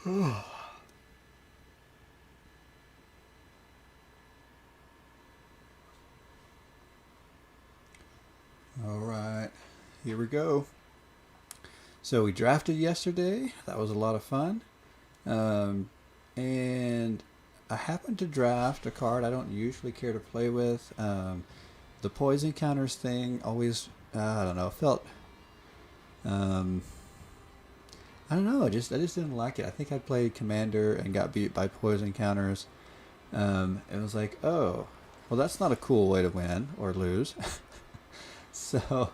All right, here we go. So we drafted yesterday. That was a lot of fun. Um, and I happened to draft a card I don't usually care to play with. The poison counters thing always, I don't know, felt, um, I don't know, I just didn't like it. I think I played Commander and got beat by poison counters. It was like, oh, well, that's not a cool way to win or lose. So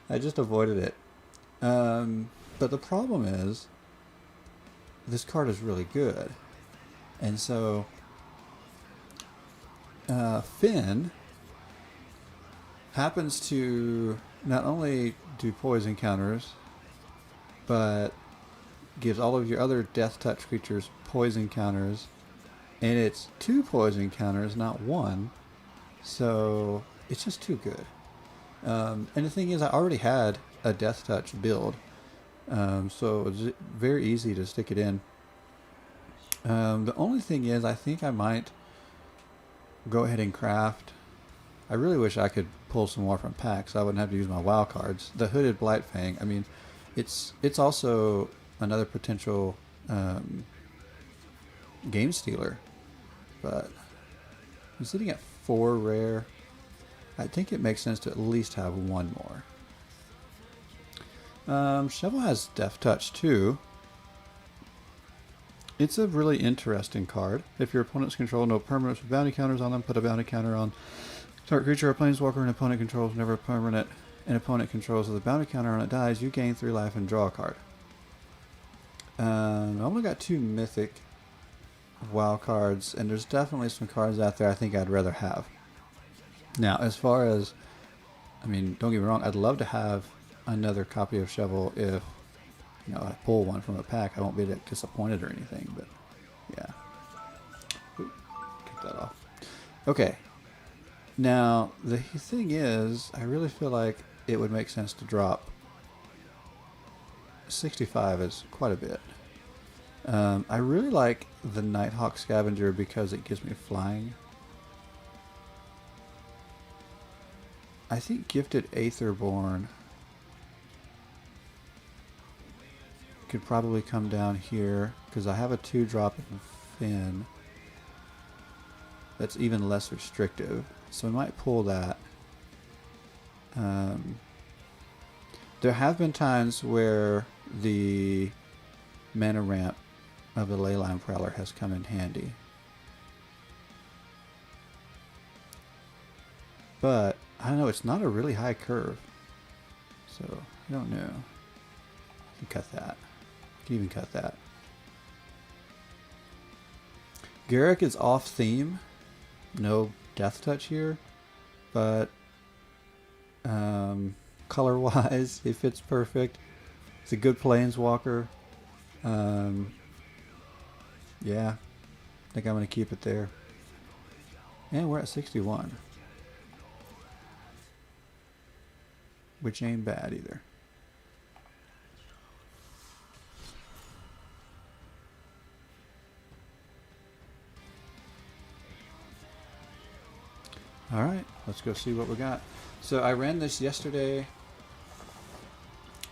I just avoided it. But the problem is, this card is really good. And so, Finn happens to not only do poison counters, but gives all of your other death touch creatures poison counters. And it's two poison counters, not one. So, it's just too good. And the thing is, I already had a death touch build. So it was very easy to stick it in. The only thing is, I think I might go ahead and craft. I really wish I could pull some more from packs. So I wouldn't have to use my WoW cards. The Hooded Blightfang. I mean, it's also another potential game stealer. But I'm sitting at 4 rare. I think it makes sense to at least have one more. Shovel has Death Touch too. It's a really interesting card. If your opponents control no permanents with bounty counters on them, put a bounty counter on target creature or planeswalker an opponent controls whenever a permanent an opponent controls with a bounty counter on it dies, you gain 3 life and draw a card. I only got 2 mythic WoW cards, and there's definitely some cards out there I think I'd rather have. Now, as far as, I mean, don't get me wrong, I'd love to have another copy of Shovel if, I pull one from a pack. I won't be disappointed or anything, but yeah. Oop, kick that off. Okay. Now, the thing is, I really feel like it would make sense to drop 65 is quite a bit. I really like the Nighthawk Scavenger because it gives me flying. I think Gifted Aetherborn could probably come down here because I have a 2-drop in Finn that's even less restrictive, so we might pull that. There have been times where the mana ramp of the Leyline Prowler has come in handy, but I don't know, it's not a really high curve, so I don't know. I can cut that. Can even cut that. Garruk is off theme. No death touch here, but color wise it fits perfect. It's a good planeswalker. Yeah, I think I'm going to keep it there. And we're at 61, which ain't bad either. Alright, let's go see what we got. So I ran this yesterday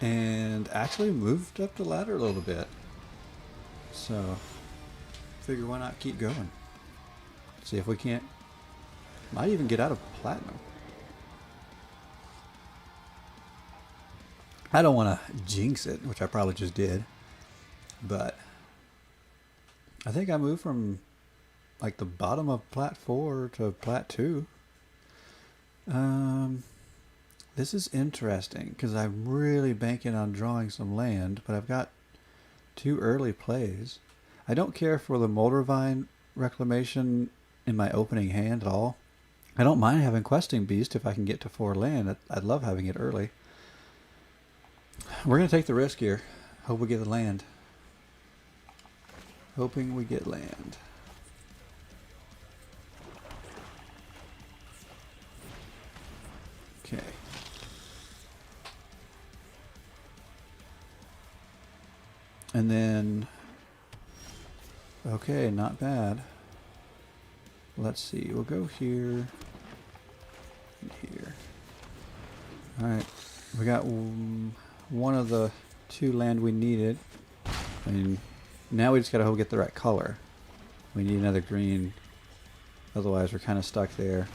and actually moved up the ladder a little bit. So figure why not keep going. See if we can't. Might even get out of platinum. I don't want to jinx it, which I probably just did. But I think I moved from like the bottom of plat 4 to plat 2. This is interesting because I'm really banking on drawing some land, but I've got 2 early plays. I don't care for the Moldervine Reclamation in my opening hand at all. I don't mind having Questing Beast if I can get to 4 land. I'd love having it early. We're going to take the risk here. Hope we get the land. Hoping we get land. Okay. And then Okay, not bad. Let's see. We'll go here and here. Alright. We got one of the two land we needed. And now we just gotta hope we get the right color. We need another green. Otherwise we're kind of stuck there.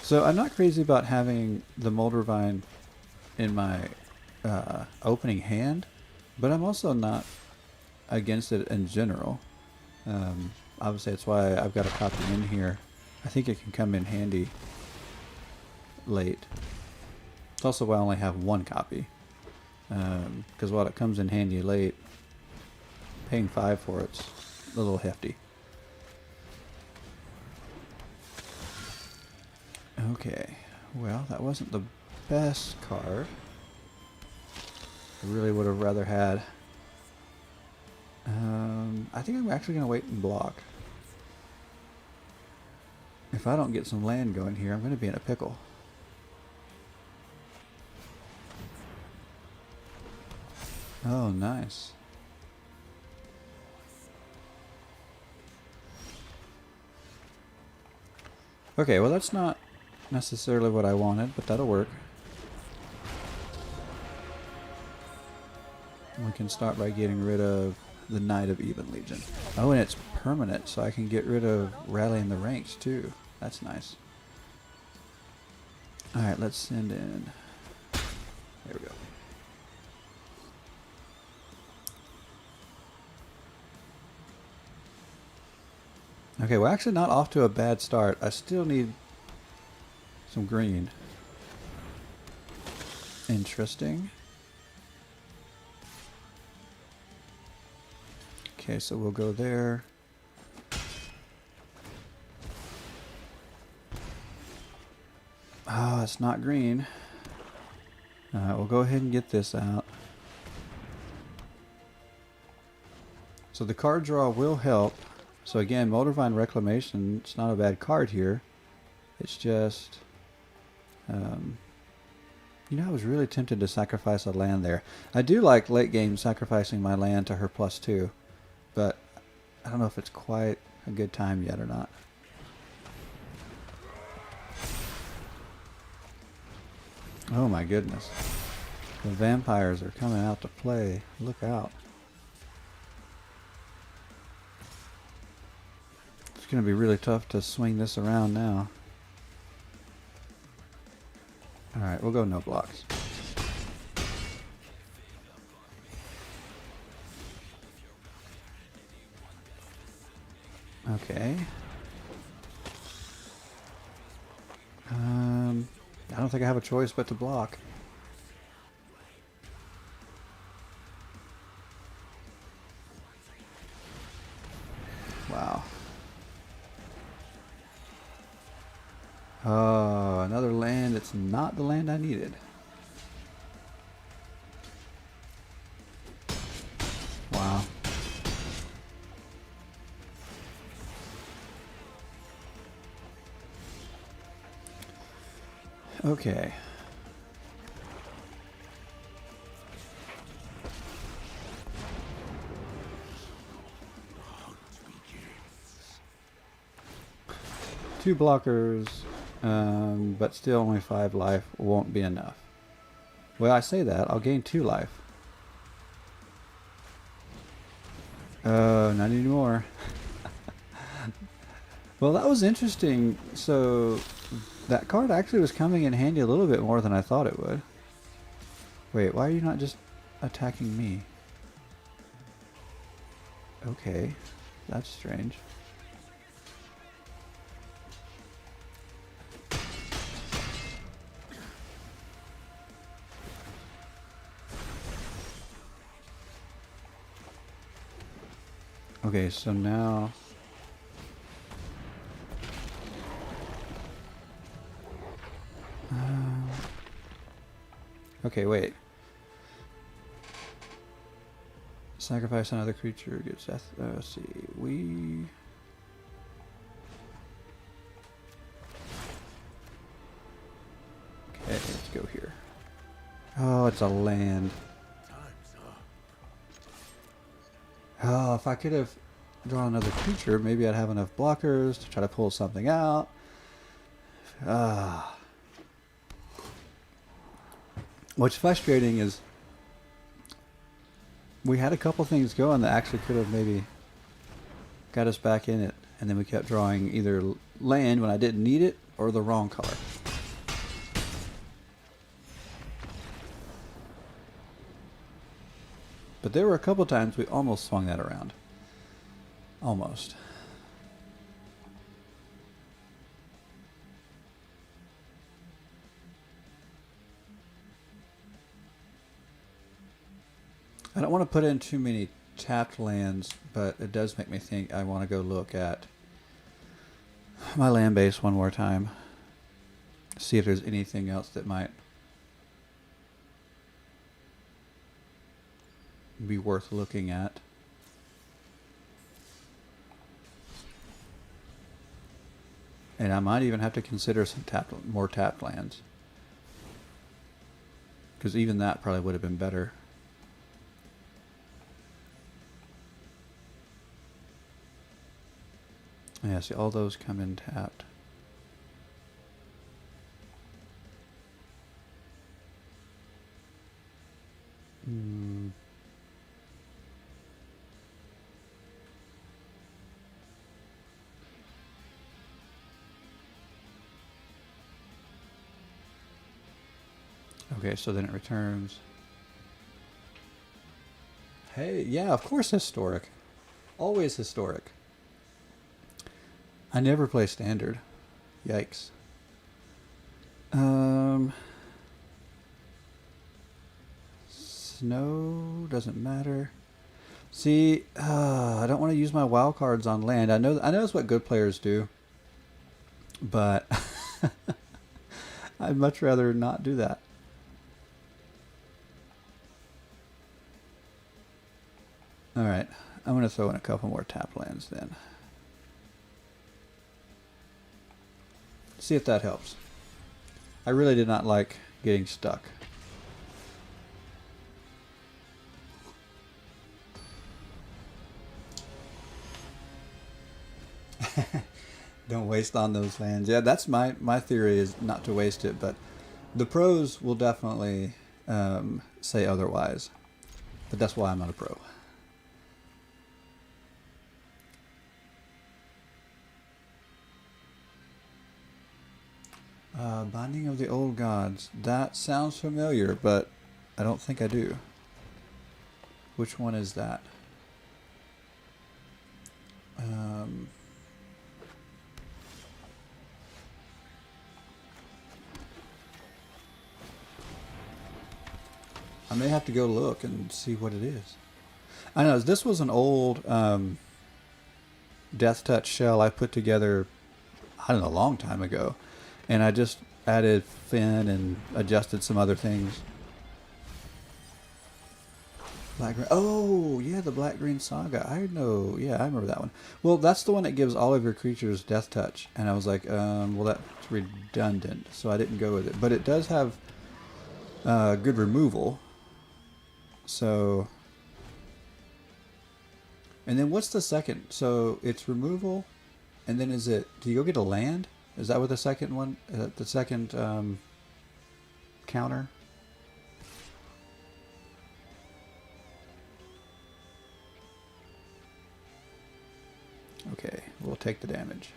So I'm not crazy about having the Moldervine in my opening hand, but I'm also not against it in general. Obviously that's why I've got a copy in here. I think it can come in handy late. It's also why I only have one copy. Because while it comes in handy late, paying 5 for it's a little hefty. Okay, well that wasn't the best card. I really would have rather had. I think I'm actually going to wait and block. If I don't get some land going here, I'm going to be in a pickle. Oh, nice. Okay, well that's not necessarily what I wanted, but that'll work. We can start by getting rid of the Knight of Even Legion. Oh, and it's permanent, so I can get rid of rallying the ranks too. That's nice. Alright, let's send in. There we go. Okay, we're actually not off to a bad start. I still need some green. Interesting. Okay, so we'll go there. Oh, it's not green. Alright, we'll go ahead and get this out. So the card draw will help. So again, Moldervine Reclamation, it's not a bad card here. It's just... you know, I was really tempted to sacrifice a land there. I do like late game sacrificing my land to her +2. But I don't know if it's quite a good time yet or not. Oh my goodness. The vampires are coming out to play. Look out. It's going to be really tough to swing this around now. Alright, we'll go no blocks. Okay. I don't think I have a choice but to block. Wow. Oh, another land. It's not the land I needed. Wow. Okay. Two blockers, but still only 5 life won't be enough. Well, I say that. I'll gain 2 life. Not anymore. Well, that was interesting. So... that card actually was coming in handy a little bit more than I thought it would. Wait, why are you not just attacking me? Okay, that's strange. Okay, so now... okay, wait. Sacrifice another creature, gets death. Let's see. We... okay, let's go here. Oh, it's a land. Oh, if I could have draw another creature, maybe I'd have enough blockers to try to pull something out. What's frustrating is we had a couple things going that actually could have maybe got us back in it, and then we kept drawing either land when I didn't need it or the wrong color. But there were a couple times we almost swung that around. Almost. I don't want to put in too many tapped lands, but it does make me think I want to go look at my land base one more time. See if there's anything else that might be worth looking at. And I might even have to consider some more tapped lands, because even that probably would have been better. Yeah, see, all those come in tapped. Okay, so then it returns. Hey, yeah, of course historic. Always historic. I never play standard. Yikes. Snow doesn't matter. See, I don't want to use my wild cards on land. I know that's what good players do, but I'd much rather not do that. All right, I'm going to throw in a couple more tap lands then. See if that helps. I really did not like getting stuck. Don't waste on those lands. Yeah, that's my theory, is not to waste it, but the pros will definitely say otherwise. But that's why I'm not a pro. Binding of the Old Gods. That sounds familiar, but I don't think I do. Which one is that? I may have to go look and see what it is. I know this was an old Death Touch shell I put together, I don't know, a long time ago, and I just added Finn and adjusted some other things. Black Green. Oh, yeah, the Black Green Saga. I know. Yeah, I remember that one. Well, that's the one that gives all of your creatures Death Touch, and I was like, well, that's redundant, so I didn't go with it. But it does have good removal. So, and then what's the second? So it's removal, and then is it? Do you go get a land? Is that what the second one? The second counter? Okay, we'll take the damage.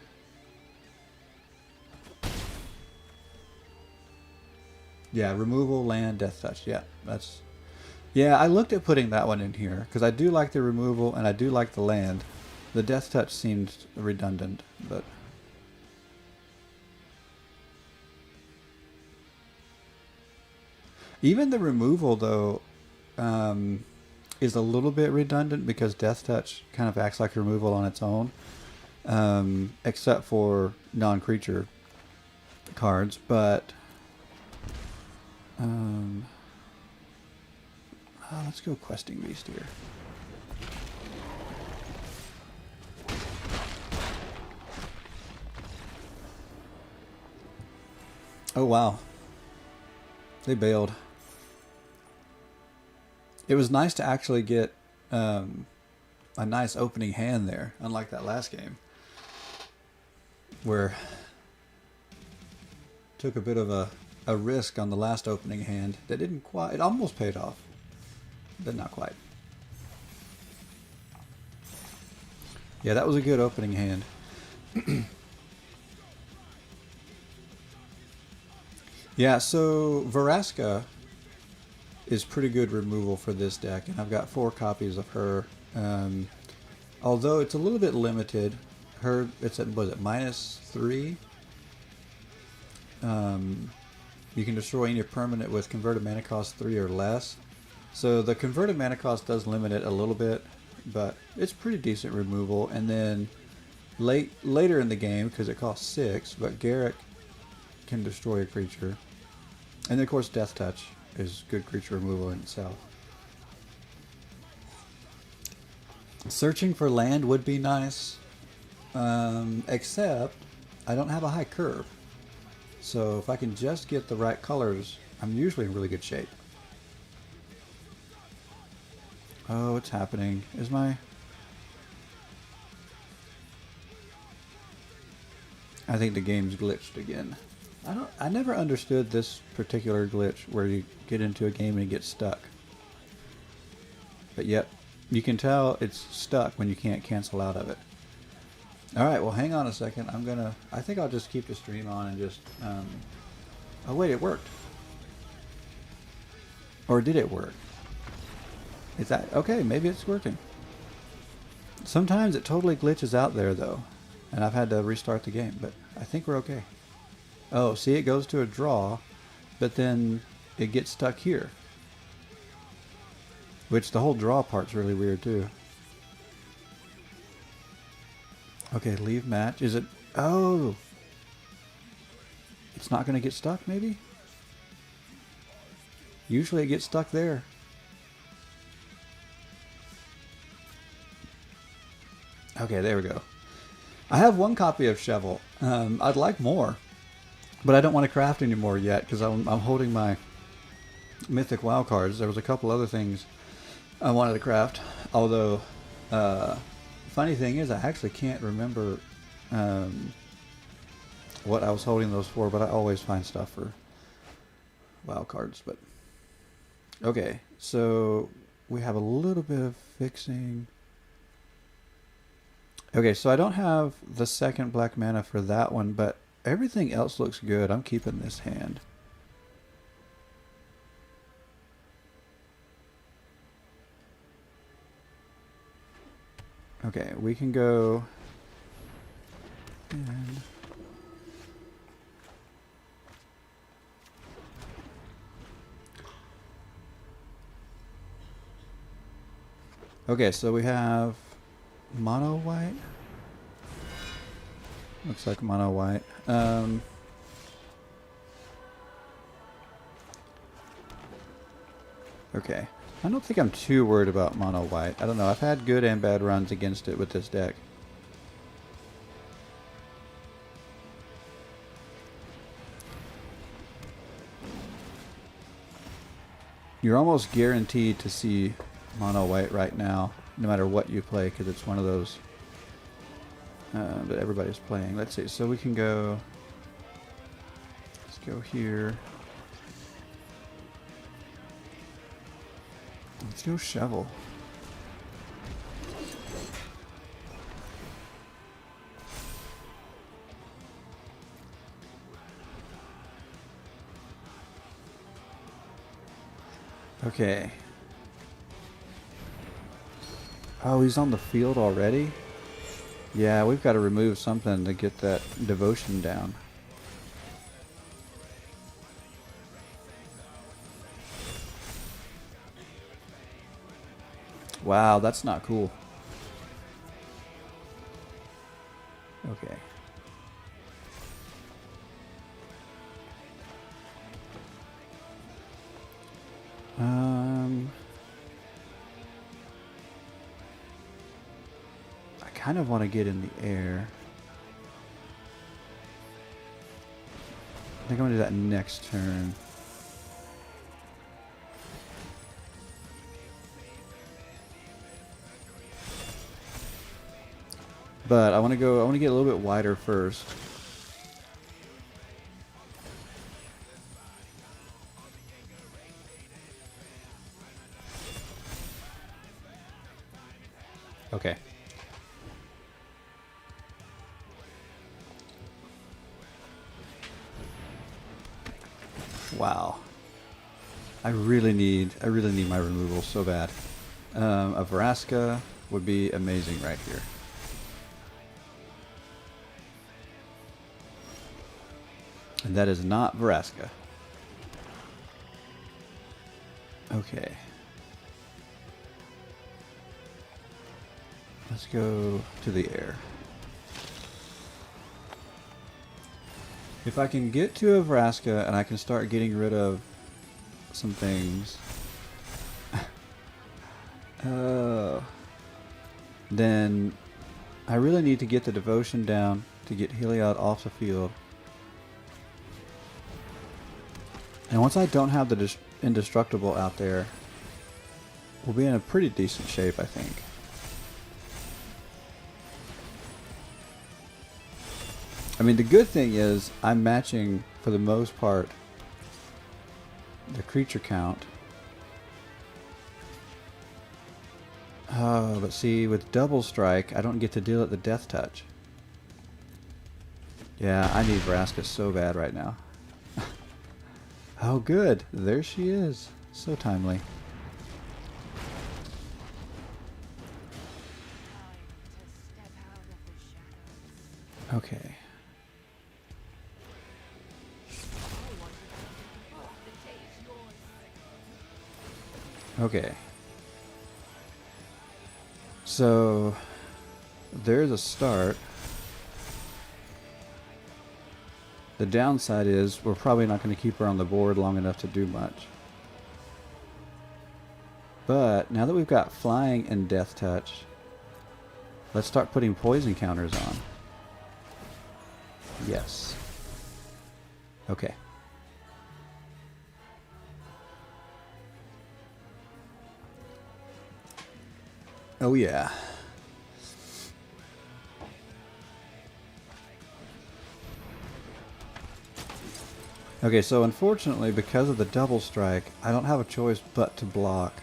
Yeah, removal, land, Death Touch. Yeah, that's. Yeah, I looked at putting that one in here because I do like the removal and I do like the land. The Death Touch seemed redundant, but. Even the removal, though, is a little bit redundant because Death Touch kind of acts like removal on its own, except for non-creature cards. But let's go Questing Beast here. Oh wow, they bailed. It was nice to actually get a nice opening hand there, unlike that last game where took a bit of a risk on the last opening hand that didn't quite, it almost paid off, but not quite. Yeah, that was a good opening hand. Yeah, so Vraska is pretty good removal for this deck, and I've got 4 copies of her. Although it's a little bit limited, it's at, was it -3? You can destroy any permanent with converted mana cost 3 or less. So the converted mana cost does limit it a little bit, but it's pretty decent removal. And then later in the game, because it costs 6, but Garruk can destroy a creature. And then of course Death Touch is good creature removal in itself. Searching for land would be nice, except I don't have a high curve. So if I can just get the right colors, I'm usually in really good shape. Oh, what's happening? Is my... I think the game's glitched again. I never understood this particular glitch where you get into a game and it gets stuck. But yep, you can tell it's stuck when you can't cancel out of it. Alright, well hang on a second. I think I'll just keep the stream on and just... oh wait, it worked. Or did it work? Is that... okay, maybe it's working. Sometimes it totally glitches out there though. And I've had to restart the game, but I think we're okay. Oh, see, it goes to a draw, but then it gets stuck here. Which the whole draw part's really weird too. Okay, leave match. Is it... oh! It's not going to get stuck, maybe? Usually it gets stuck there. Okay, there we go. I have 1 copy of Shovel. I'd like more, but I don't want to craft anymore yet because I'm holding my Mythic WoW cards. There was a couple other things I wanted to craft, although funny thing is I actually can't remember what I was holding those for, but I always find stuff for WoW cards. But okay, so we have a little bit of fixing. Okay, so I don't have the second black mana for that one, but everything else looks good. I'm keeping this hand. Okay, we can go and okay, so we have mono white. Looks like mono white. Okay. I don't think I'm too worried about mono white. I don't know. I've had good and bad runs against it with this deck. You're almost guaranteed to see mono white right now, no matter what you play, because it's one of those that everybody's playing. Let's see. So we can go... let's go here. Let's go Shovel. Okay. Oh, he's on the field already? Yeah, we've got to remove something to get that devotion down. Wow, that's not cool. Okay. I kind of want to get in the air. I think I'm going to do that next turn. But I want to go. I want to get a little bit wider first. Okay. Wow. I really need my removal so bad. A Vraska would be amazing right here. And that is not Vraska. Okay. Let's go to the air. If I can get to a Vraska and I can start getting rid of some things, then I really need to get the devotion down to get Heliod off the field. And once I don't have the indestructible out there, we'll be in a pretty decent shape, I think. I mean, the good thing is I'm matching, for the most part, the creature count. Oh, but see, with double strike, I don't get to deal at the death touch. Yeah, I need Vraska so bad right now. Oh, good. There she is. So timely. Okay. Okay. So, there's a start. The downside is we're probably not going to keep her on the board long enough to do much. But now that we've got flying and death touch, let's start putting poison counters on. Yes. Okay. Oh yeah. Okay, so unfortunately, because of the double strike, I don't have a choice but to block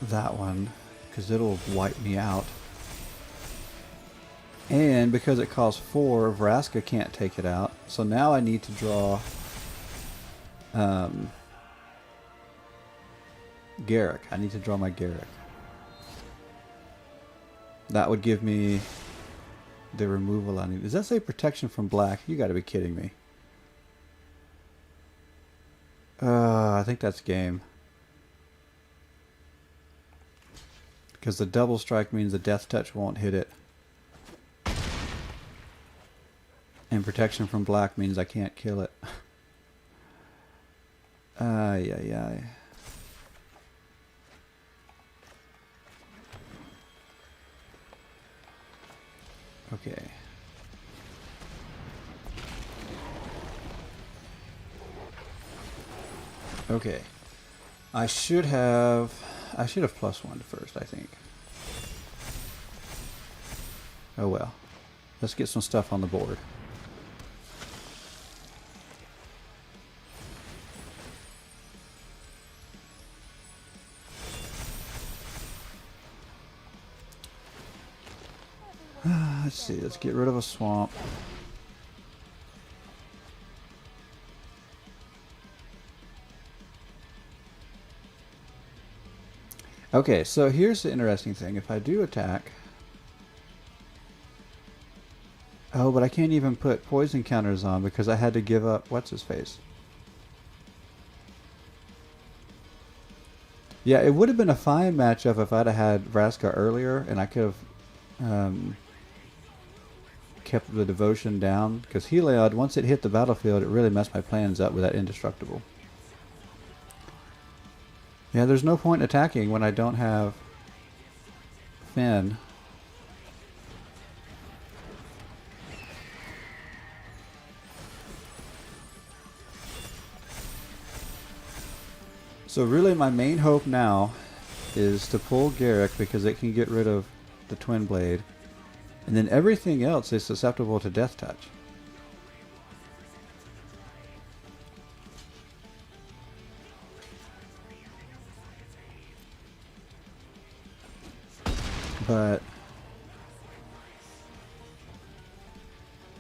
that one, because it'll wipe me out. And because it costs 4, Vraska can't take it out. So now I need to draw Garruk. I need to draw my Garruk. That would give me the removal I need. Does that say protection from black? You gotta be kidding me. I think that's game. Because the double strike means the death touch won't hit it. And protection from black means I can't kill it. Ay, ay, ay. Okay. Okay. I should have +1 first, I think. Oh well. Let's get some stuff on the board. Let's see, let's get rid of a swamp. Okay, so here's the interesting thing. If I do attack... Oh, but I can't even put poison counters on because I had to give up what's-his-face. Yeah, it would have been a fine matchup if I'd have had Vraska earlier and I could have kept the devotion down. Because Heliod, once it hit the battlefield, it really messed my plans up with that indestructible. Yeah, there's no point attacking when I don't have Finn. So really my main hope now is to pull Garruk because it can get rid of the Twin Blade. And then everything else is susceptible to Death Touch. But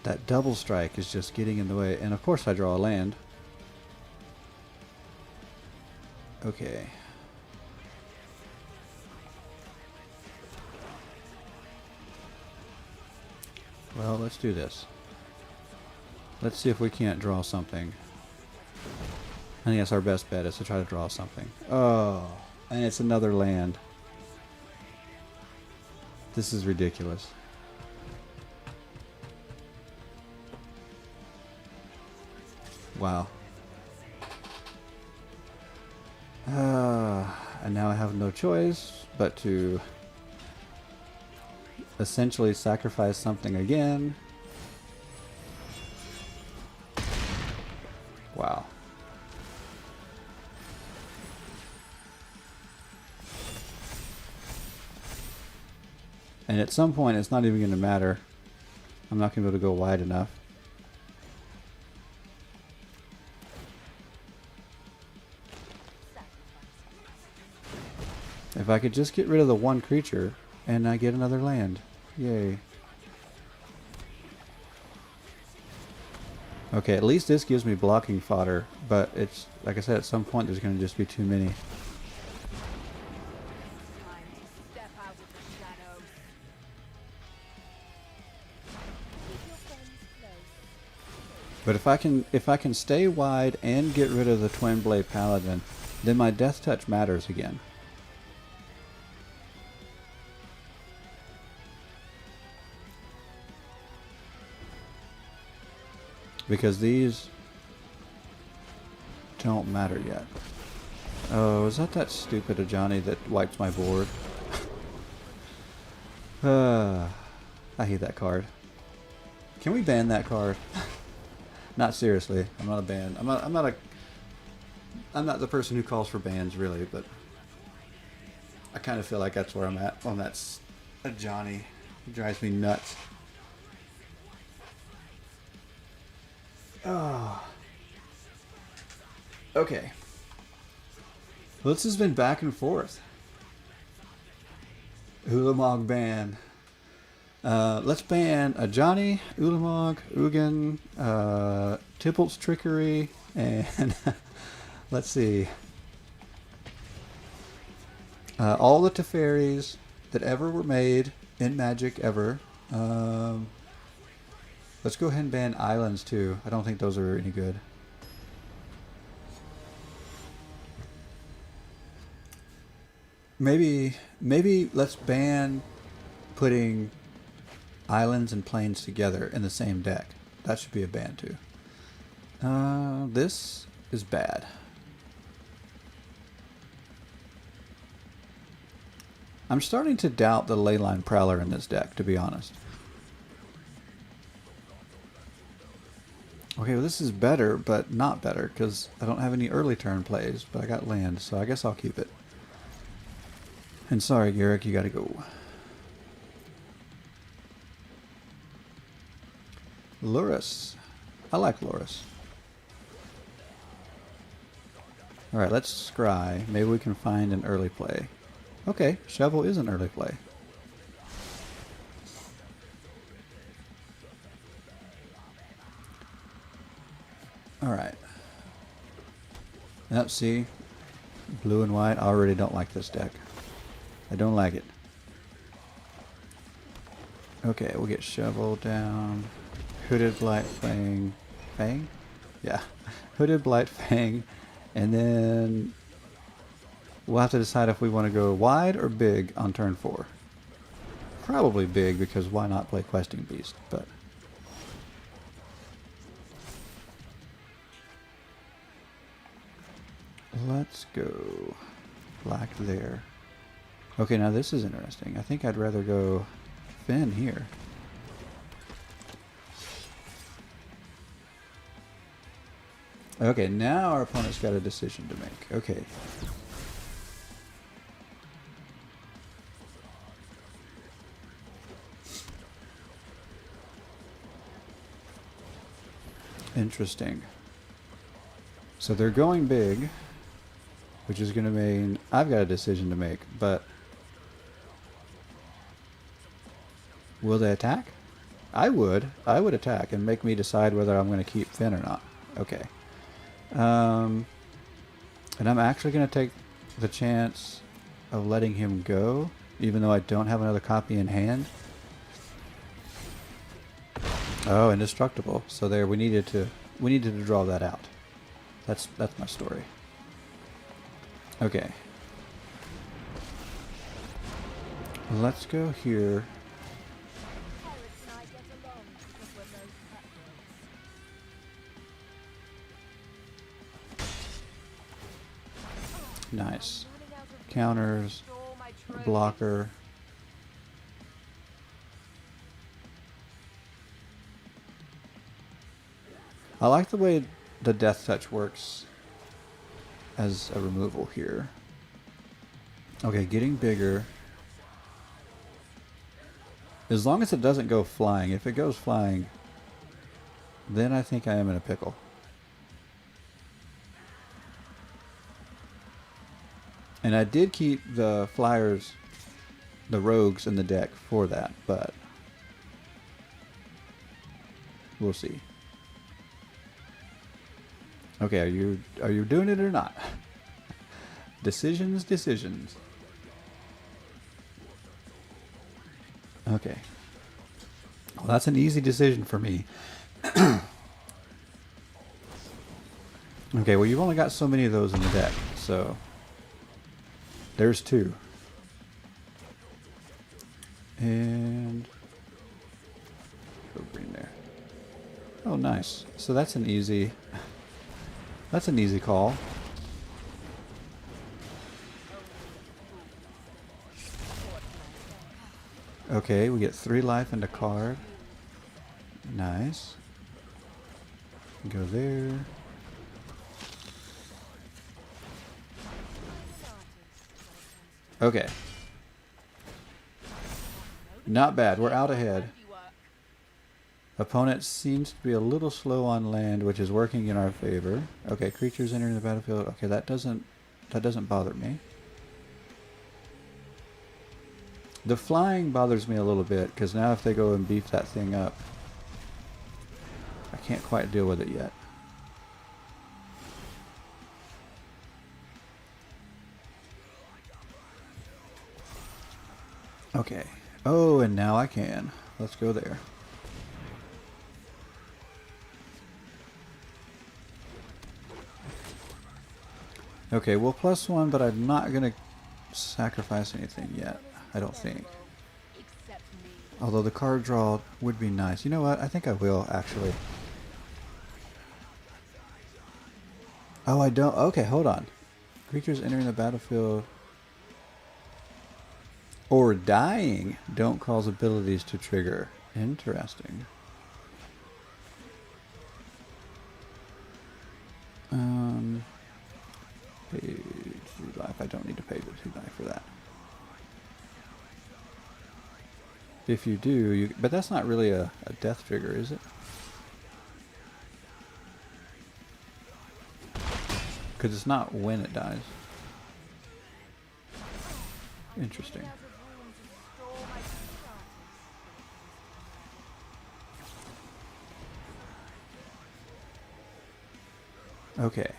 that double strike is just getting in the way. And of course I draw a land. Okay. Well, let's do this. Let's see if we can't draw something. I think that's our best bet, is to try to draw something. Oh, and it's another land. This is ridiculous. Wow. And now I have no choice but to essentially sacrifice something again. Wow. And at some point it's not even going to matter. I'm not going to be able to go wide enough. If I could just get rid of the one creature and I get another land. Yay. Okay, at least this gives me blocking fodder, but it's, like I said, at some point there's going to just be too many. But if I can stay wide and get rid of the Twin Blade Paladin, then my Death Touch matters again. Because these don't matter yet. Oh, is that stupid Ajani that wipes my board? I hate that card. Can we ban that card? Not seriously. I'm not a ban. I'm not the person who calls for bans, really, but I kind of feel like that's where I'm at on that Ajani. It drives me nuts. Oh. Okay. Well, this has been back and forth. Ulamog ban. Let's ban Ajani, Ulamog, Ugin, Tipple's Trickery, and let's see. All the Teferis that ever were made in Magic ever. Let's go ahead and ban islands too. I don't think those are any good. Maybe let's ban putting islands and plains together in the same deck. That should be a ban too. This is bad. I'm starting to doubt the Leyline Prowler in this deck, to be honest. Okay, well this is better, but not better, because I don't have any early turn plays, but I got land, so I guess I'll keep it. And sorry, Garrick, you gotta go. Lurrus. I like Lurrus. Alright, let's scry. Maybe we can find an early play. Okay, Shovel is an early play. Alright. Yep, see? Blue and white. I already don't like this deck. I don't like it. Okay, we'll get Shovel down. Hooded Blight Fang. Fang? Yeah. Hooded Blight Fang. And then we'll have to decide if we want to go wide or big on turn 4. Probably big, because why not play Questing Beast? But let's go black there. Okay, now this is interesting. I think I'd rather go Finn here. Okay, now our opponent's got a decision to make. Okay. Interesting. So they're going big, which is going to mean I've got a decision to make, but will they attack? I would. I would attack and make me decide whether I'm going to keep Finn or not. Okay. And I'm actually going to take the chance of letting him go, even though I don't have another copy in hand. Oh, indestructible. So there, we needed to draw that out. That's my story. Okay. Let's go here. Nice. Counters, blocker. I like the way the Death Touch works as a removal here. Okay, getting bigger. As long as it doesn't go flying. If it goes flying, then I think I am in a pickle. And I did keep the flyers, the rogues in the deck for that, but we'll see. Okay, are you doing it or not? Decisions. Okay. Well, that's an easy decision for me. Okay, well, you've only got so many of those in the deck, so there's two. And go green there. Oh, nice. So that's an easy call. Okay, we get 3 life and a card. Nice. Go there. Okay. Not bad. We're out ahead. Opponent seems to be a little slow on land, which is working in our favor. Okay, creatures entering the battlefield. Okay, that doesn't bother me. The flying bothers me a little bit, because now if they go and beef that thing up, I can't quite deal with it yet. Okay. Oh, and now I can. Let's go there. Okay, well, +1, but I'm not going to sacrifice anything yet, I don't think. Although the card draw would be nice. You know what? I think I will, actually. Oh, I don't. Okay, hold on. Creatures entering the battlefield or dying don't cause abilities to trigger. Interesting. Pay 2 life. I don't need to pay the 2 life for that. If you do, but that's not really a death trigger, is it? Because it's not when it dies. Interesting. Okay.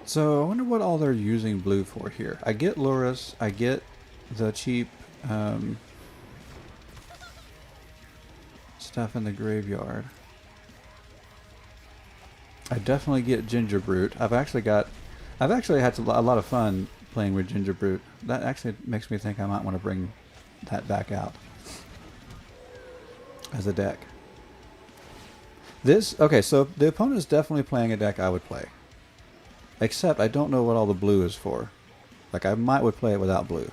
So I wonder what all they're using blue for here. I get Lurrus, I get the cheap stuff in the graveyard. I definitely get Gingerbrute. I've actually had a lot of fun playing with Gingerbrute. That actually makes me think I might want to bring that back out as a deck. Okay, so the opponent is definitely playing a deck I would play. Except I don't know what all the blue is for. Like, I would play it without blue.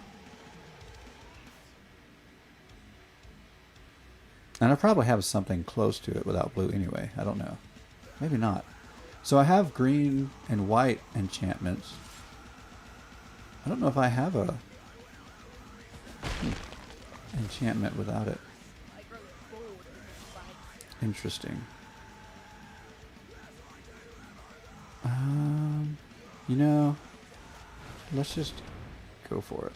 And I probably have something close to it without blue anyway. I don't know. Maybe not. So I have green and white enchantments. I don't know if I have a... enchantment without it. Interesting. You know, let's just go for it.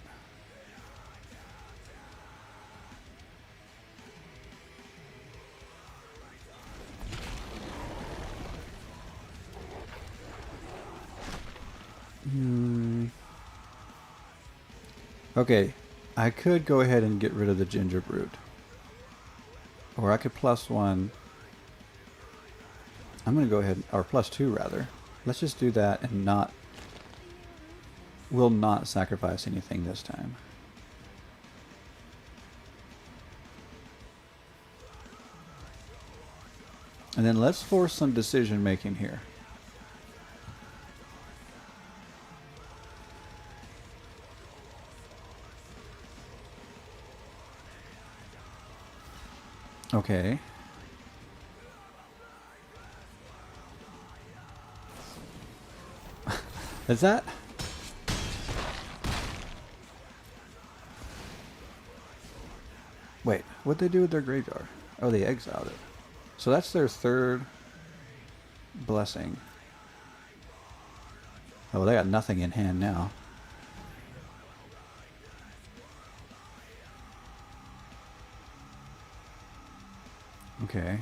Okay, I could go ahead and get rid of the Ginger Brute. Or I could +1. I'm going to go ahead, or +2 rather. Let's just do that and not... We'll not sacrifice anything this time. And then let's force some decision making here. Okay. Is that... Wait, what'd they do with their graveyard? Oh, they exiled it. So that's their third blessing. Oh, they got nothing in hand now. Okay.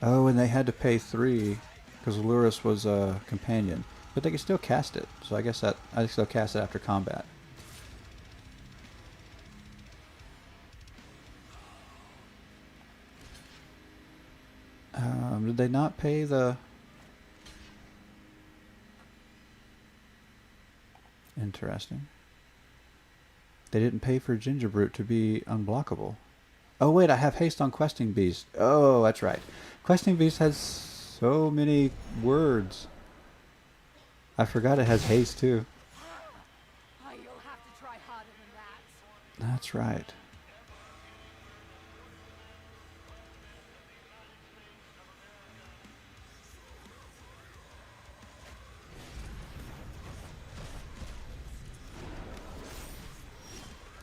Oh, and they had to pay 3 because Lurrus was a companion. But they could still cast it, so I guess that I still cast it after combat. Did they not pay the... Interesting. They didn't pay for Ginger Brute to be unblockable. Oh wait, I have haste on Questing Beast. Oh, that's right. Questing Beast has so many words. I forgot it has haste too. You'll have to try harder than that. That's right.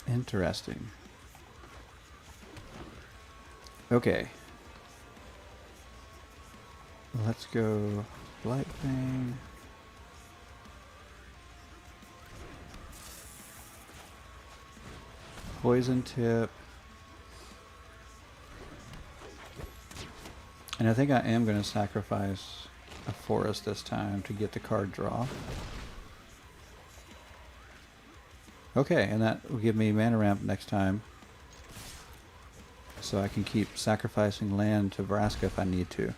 Interesting. Okay. Let's go Blightbane. Poison Tip. And I think I am going to sacrifice a forest this time to get the card draw. Okay, and that will give me mana ramp next time. So I can keep sacrificing land to Vraska if I need to.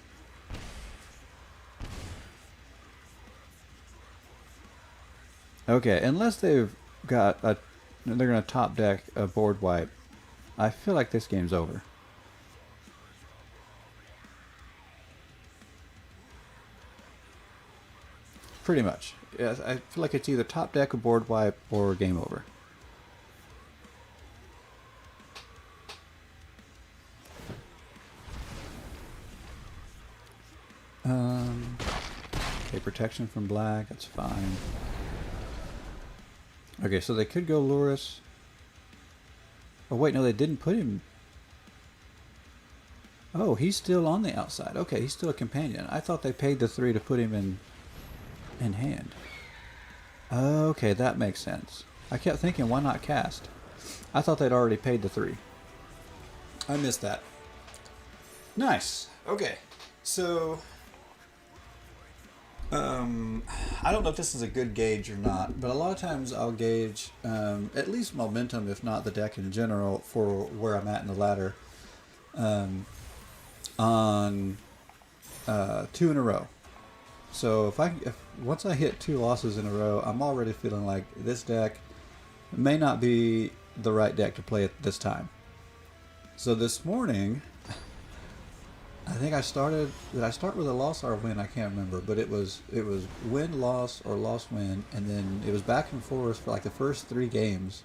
Okay, unless they've got a... They're going to top deck a board wipe. I feel like this game's over. Pretty much. Yeah, I feel like it's either top deck, a board wipe, or game over. Okay, protection from black, that's fine. Okay, so they could go Lurrus. Oh wait, no, they didn't put him... Oh, he's still on the outside. Okay, he's still a companion. I thought they paid the 3 to put him in hand. Okay, that makes sense. I kept thinking, why not cast? I thought they'd already paid the 3. I missed that. Nice. Okay, so... I don't know if this is a good gauge or not, but a lot of times I'll gauge at least momentum, if not the deck in general, for where I'm at in the ladder on 2 in a row. So if once I hit 2 losses in a row, I'm already feeling like this deck may not be the right deck to play at this time. So this morning, I think I started... Did I start with a loss or a win? I can't remember, but it was win, loss, or loss, win, and then it was back and forth for like the first 3 games.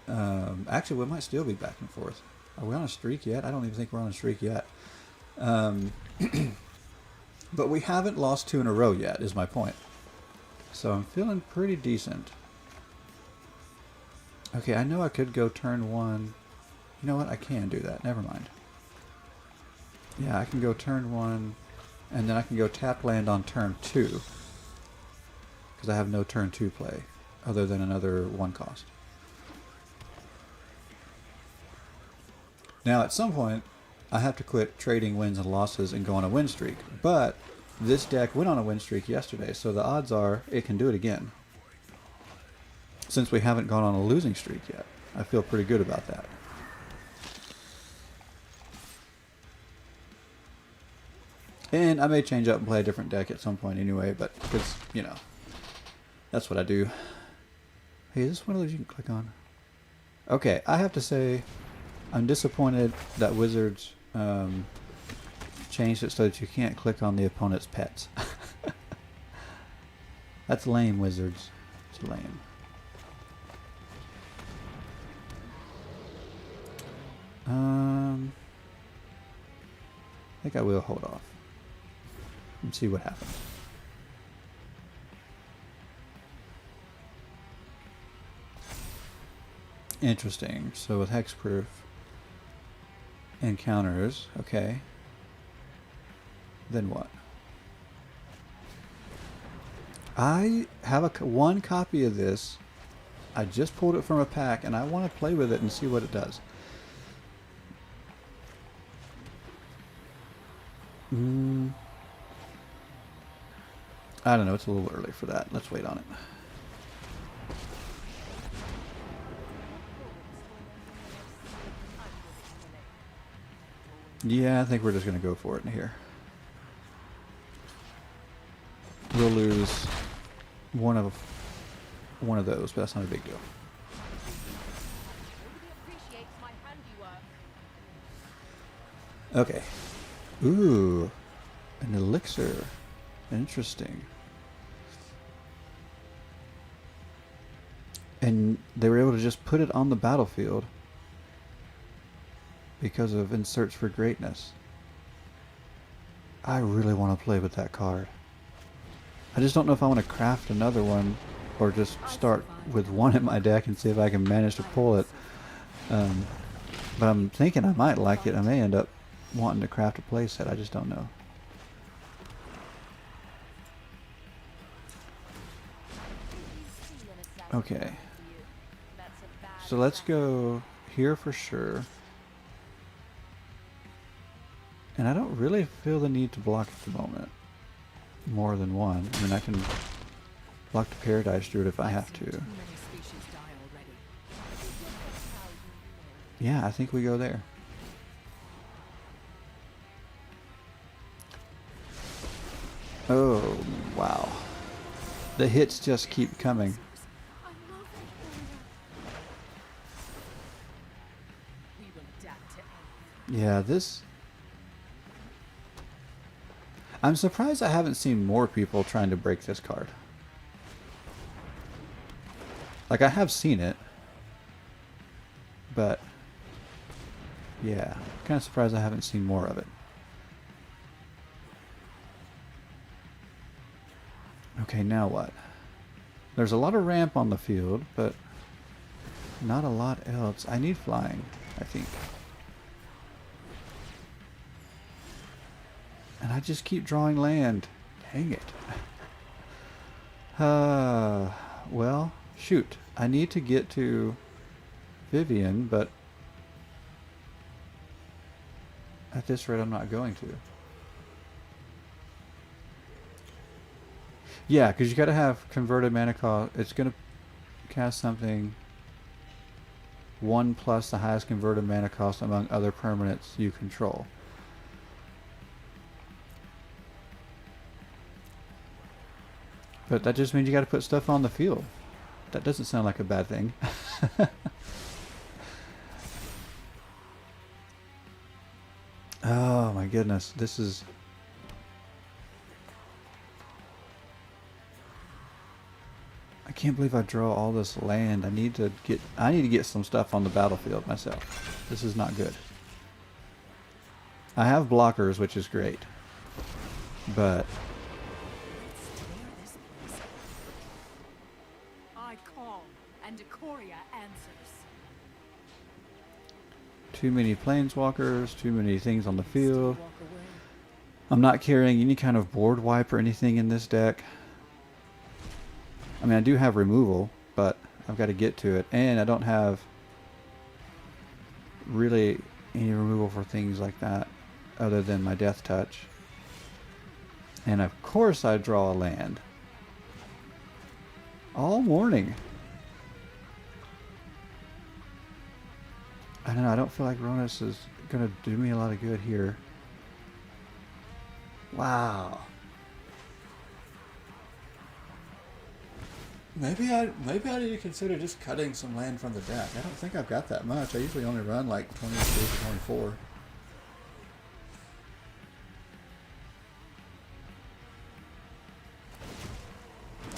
Actually, we might still be back and forth. Are we on a streak yet? I don't even think we're on a streak yet. But we haven't lost 2 in a row yet, is my point. So I'm feeling pretty decent. Okay, I know I could go turn 1. You know what? I can do that. Never mind. Yeah, I can go turn 1, and then I can go tap land on turn 2. Because I have no turn 2 play, other than another 1 cost. Now, at some point, I have to quit trading wins and losses and go on a win streak. But this deck went on a win streak yesterday, so the odds are it can do it again. Since we haven't gone on a losing streak yet, I feel pretty good about that. And I may change up and play a different deck at some point anyway, but because, you know, that's what I do. Hey, is this one of those you can click on? Okay, I have to say, I'm disappointed that Wizards changed it so that you can't click on the opponent's pets. That's lame, Wizards. It's lame. I think I will hold off and see what happens. Interesting. So with hexproof encounters, okay. Then what? I have one copy of this. I just pulled it from a pack, and I want to play with it and see what it does. I don't know. It's a little early for that. Let's wait on it. Yeah, I think we're just going to go for it in here. We'll lose one of those, but that's not a big deal. Okay. Ooh, an elixir. Interesting. And they were able to just put it on the battlefield because of In Search for Greatness. I really want to play with that card. I just don't know if I want to craft another one or just start with one in my deck and see if I can manage to pull it. But I'm thinking I might like it. I may end up wanting to craft a playset. I just don't know. Okay. So let's go here for sure. And I don't really feel the need to block at the moment. More than one. I mean, I can block the Paradise Druid if I have to. Yeah, I think we go there. Oh, wow. The hits just keep coming. Yeah, this... I'm surprised I haven't seen more people trying to break this card. Like, I have seen it. But... yeah, kind of surprised I haven't seen more of it. Okay, now what? There's a lot of ramp on the field, but not a lot else. I need flying, I think. And I just keep drawing land. Dang it. Well, shoot. I need to get to Vivian, but at this rate I'm not going to. Yeah, because you got to have converted mana cost. It's going to cast something 1 plus the highest converted mana cost among other permanents you control. But that just means you got to put stuff on the field. That doesn't sound like a bad thing. Oh my goodness, this is... I can't believe I draw all this land. I need to get some stuff on the battlefield myself. This is not good. I have blockers, which is great. But and Ikoria answers. Too many planeswalkers, too many things on the Still field. walk away. I'm not carrying any kind of board wipe or anything in this deck. I mean, I do have removal, but I've got to get to it. And I don't have really any removal for things like that other than my Death Touch. And of course I draw a land. All morning. I don't know, I don't feel like Ronus is going to do me a lot of good here. Wow. Maybe I need to consider just cutting some land from the deck. I don't think I've got that much. I usually only run like 23 to 24.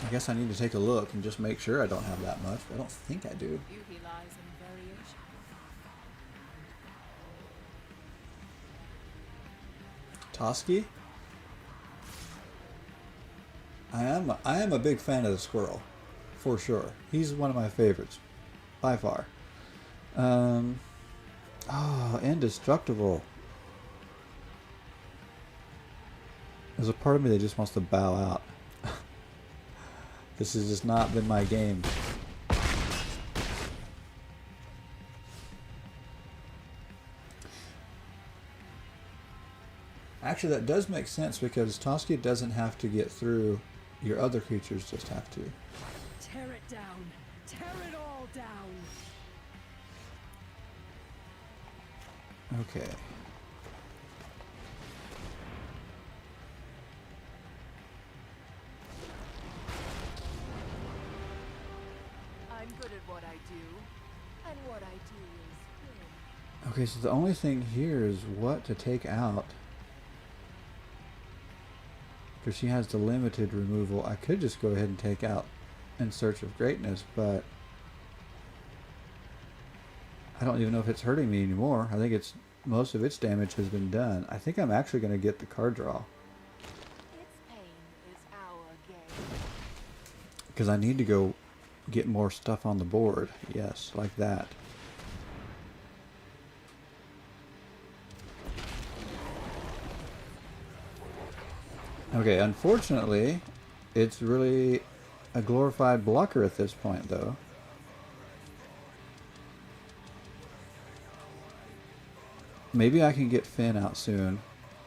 I guess I need to take a look and just make sure I don't have that much, but I don't think I do. Beauty lies in variation. Toski? I am a big fan of the squirrel, for sure. He's one of my favorites, by far. Oh, indestructible. There's a part of me that just wants to bow out. This has just not been my game. Actually, that does make sense because Toski doesn't have to get through. Your other creatures just have to. Tear it down. Tear it all down. Okay. I'm good at what I do. And what I do is good. Okay, so the only thing here is what to take out. Because she has the limited removal. I could just go ahead and take out In Search of Greatness, but I don't even know if it's hurting me anymore. I think it's most of its damage has been done. I think I'm actually going to get the card draw. Its pain is our game. Because I need to go get more stuff on the board. Yes, like that. Okay, unfortunately, it's really a glorified blocker at this point, though. Maybe I can get Finn out soon,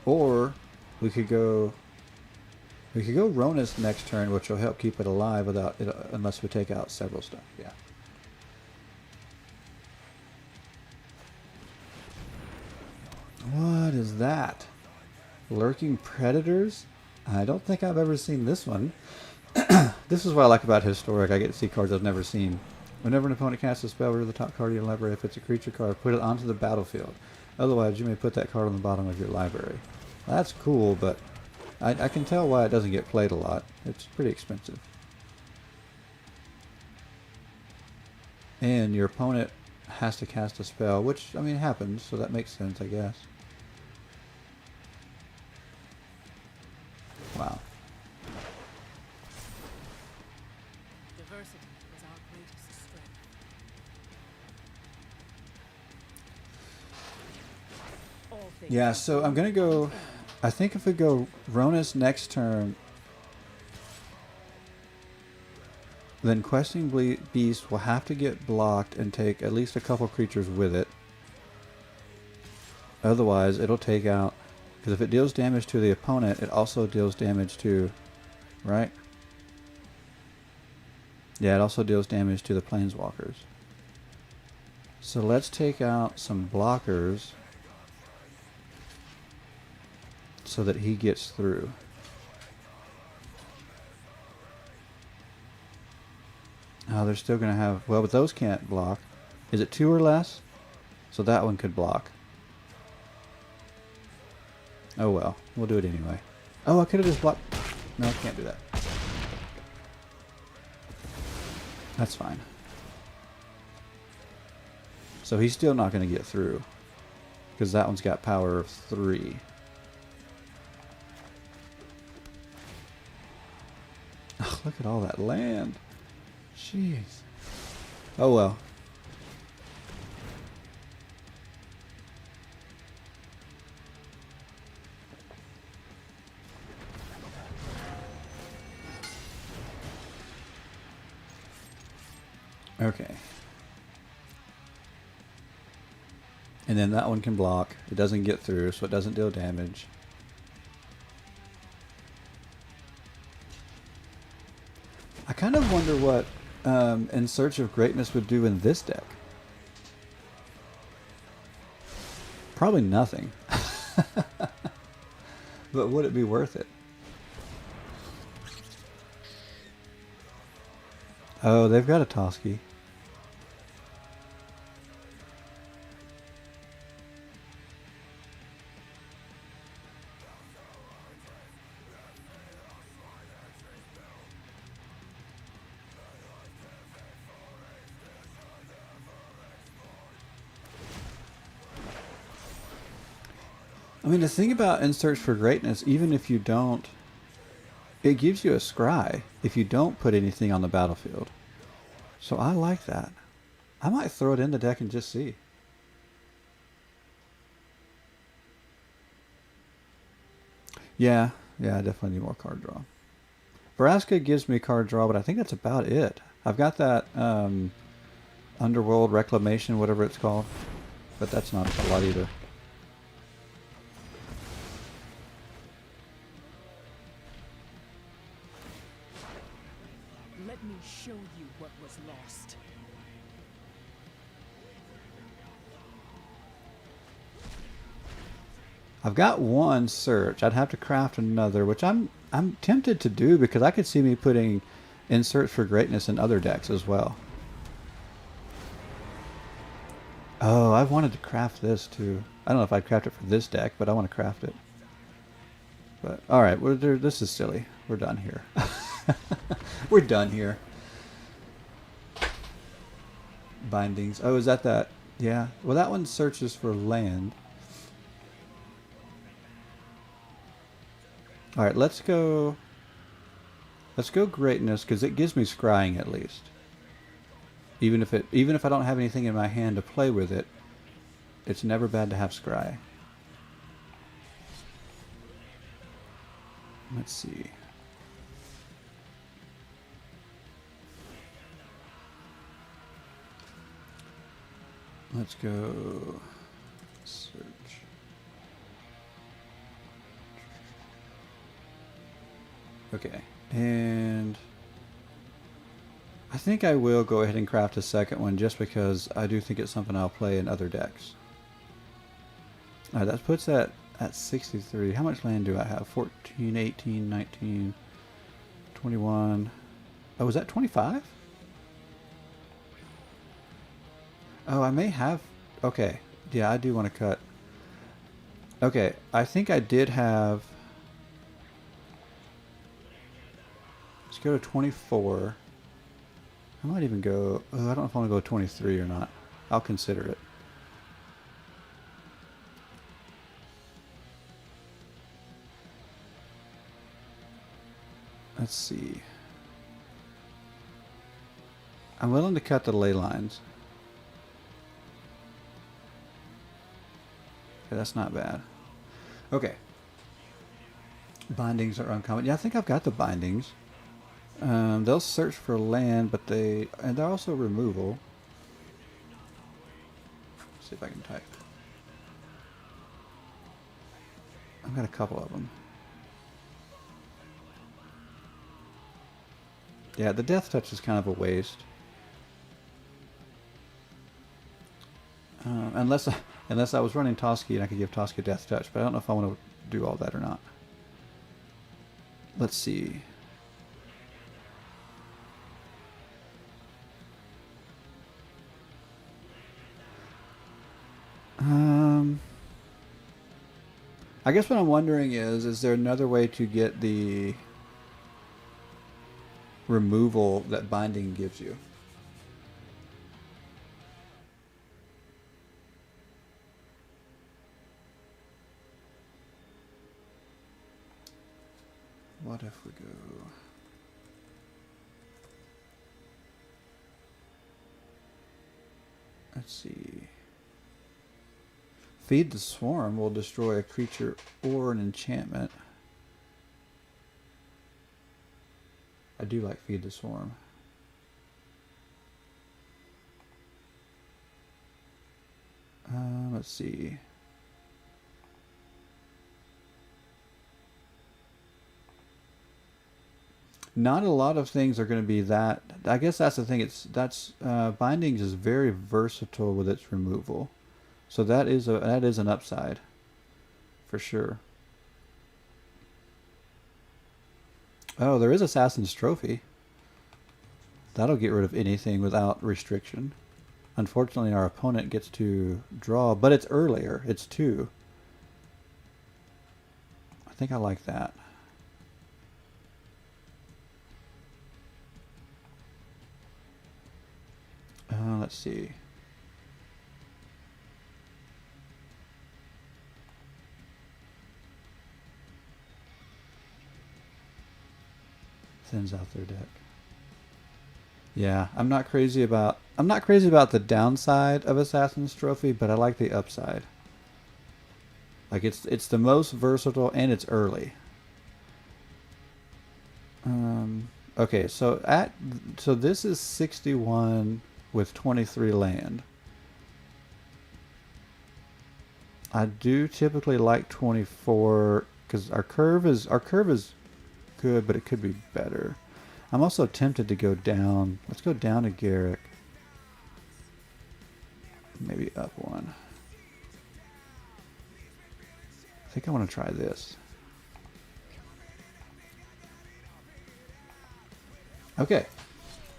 or we could go Ronus next turn, which will help keep it alive without it, unless we take out several stuff. Yeah. What is that? Lurking Predators? I don't think I've ever seen this one. This is what I like about Historic. I get to see cards I've never seen. Whenever an opponent casts a spell, reveal the top card of your library. If it's a creature card, put it onto the battlefield. Otherwise, you may put that card on the bottom of your library. That's cool, but I can tell why it doesn't get played a lot. It's pretty expensive. And your opponent has to cast a spell, which, I mean, happens, so that makes sense, I guess. Wow. Diversity is our greatest strength. All things Yeah, so I'm going to go... I think if we go Ronus next turn, then Questing Beast will have to get blocked and take at least a couple creatures with it. Otherwise, it'll take out... Because if it deals damage to the opponent, it also deals damage to... Right? Yeah, it also deals damage to the Planeswalkers. So let's take out some blockers so that he gets through. Oh, they're still going to have... Well, but those can't block. Is it 2 or less? So that one could block. Oh well, we'll do it anyway. Oh, I could have just blocked... No, I can't do that. That's fine. So he's still not going to get through. Because that one's got power of 3. Oh, look at all that land. Jeez. Oh well. Okay. And then that one can block. It doesn't get through, so it doesn't deal damage. I kind of wonder what In Search of Greatness would do in this deck. Probably nothing. But would it be worth it? Oh, they've got a Toski. I mean, the thing about In Search for Greatness, even if you don't, it gives you a scry if you don't put anything on the battlefield. So I like that. I might throw it in the deck and just see. Yeah, I definitely need more card draw. Vraska gives me card draw, but I think that's about it. I've got that Underworld Reclamation, whatever it's called, but that's not a lot either. Let me show you what was lost. I've got one search. I'd have to craft another, which I'm tempted to do because I could see me putting In Search for Greatness in other decks as well. Oh, I wanted to craft this too. I don't know if I'd craft it for this deck, but I want to craft it. But all right, this is silly. We're done here. We're done here. Bindings. Oh, is that? Yeah. Well, that one searches for land. All right, let's go. Let's go Greatness because it gives me scrying at least. Even if I don't have anything in my hand to play with it, it's never bad to have scry. Let's see. Let's go search. Okay, and I think I will go ahead and craft a second one just because I do think it's something I'll play in other decks. Alright, that puts that at 63. How much land do I have? 14, 18, 19, 21. Oh, was that 25? Oh, I may have... Okay. Yeah, I do want to cut. Okay, I think I did have... Let's go to 24. I might even go... Oh, I don't know if I want to go 23 or not. I'll consider it. Let's see. I'm willing to cut the ley lines. Okay, that's not bad. Okay. Bindings are uncommon. Yeah, I think I've got the bindings. They'll search for land, but they're also removal. Let's see if I can type. I've got a couple of them. Yeah, the Death Touch is kind of a waste. Unless I was running Toski and I could give Toski Death Touch, but I don't know if I want to do all that or not. Let's see. I guess what I'm wondering is there another way to get the removal that binding gives you? What if we go... Let's see. Feed the Swarm will destroy a creature or an enchantment. I do like Feed the Swarm. Let's see. Not a lot of things are going to be that. I guess that's the thing. Bindings is very versatile with its removal, so that is an upside, for sure. Oh, there is Assassin's Trophy. That'll get rid of anything without restriction. Unfortunately, our opponent gets to draw, but it's earlier. It's 2. I think I like that. Let's see. Thins out their deck. Yeah, I'm not crazy about the downside of Assassin's Trophy, but I like the upside. Like it's the most versatile and it's early. Okay, so this is 61 with 23 land. I do typically like 24 because our curve is good, but it could be better. I'm also tempted to go down. Let's go down to Garruk. Maybe up 1. I think I want to try this. Okay.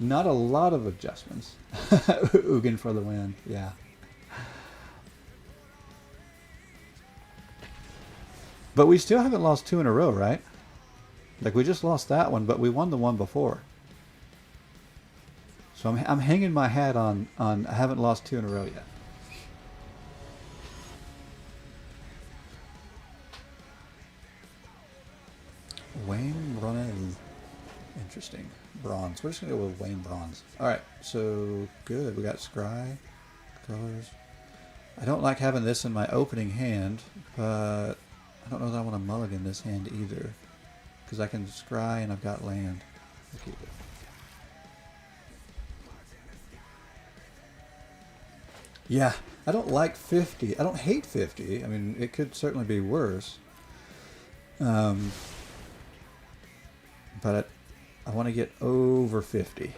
Not a lot of adjustments. Ugin for the win. Yeah. But we still haven't lost 2 in a row, right? Like we just lost that one, but we won the one before. So I'm hanging my hat on I haven't lost 2 in a row yet. Wayne Brunel. Interesting. Bronze. We're just going to go with Wayne Bronze. Alright, so good. We got Scry. Colors. I don't like having this in my opening hand, but I don't know that I want to mulligan this hand either. Because I can scry and I've got land. I'll keep it. Yeah, I don't like 50. I don't hate 50. I mean, it could certainly be worse. But I want to get over 50.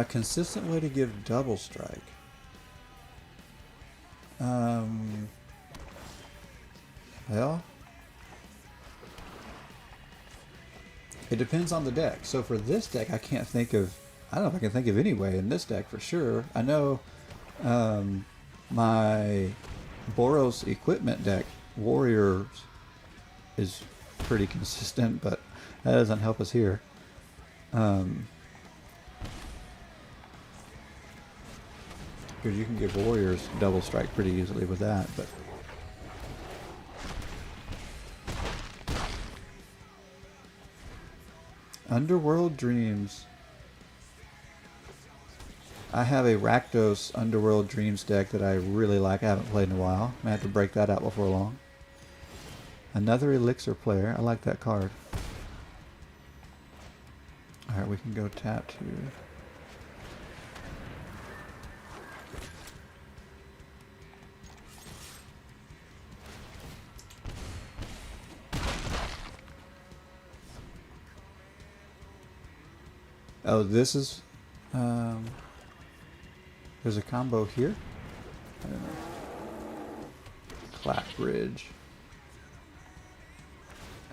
Consistent way to give double strike. Well, it depends on the deck. So for this deck, I can't think of. I don't know if I can think of any way in this deck for sure. I know my Boros equipment deck, Warriors, is pretty consistent, but that doesn't help us here. Because you can give Warriors double strike pretty easily with that, but Underworld Dreams. I have a Rakdos Underworld Dreams deck that I really like. I haven't played in a while. I have to break that out before long. Another Elixir player. I like that card. Alright, we can go tap to... Oh, this is... there's a combo here? I don't know. Clap Bridge.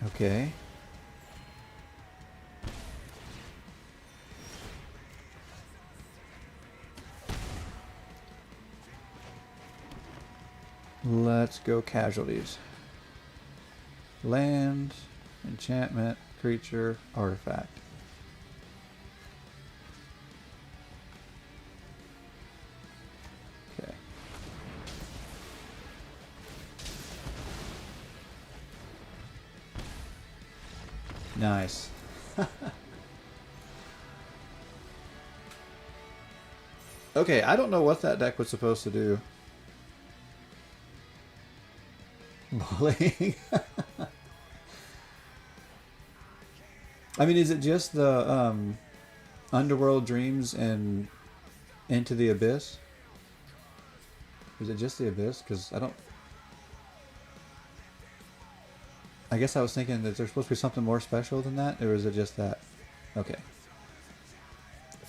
Okay. Let's go casualties. Land, enchantment, creature, artifact. Okay. Nice. Okay, I don't know what that deck was supposed to do. Bullying. I mean, is it just the Underworld Dreams and Into the Abyss? Is it just the Abyss? Because I don't... I guess I was thinking that there's supposed to be something more special than that, or is it just that? Okay.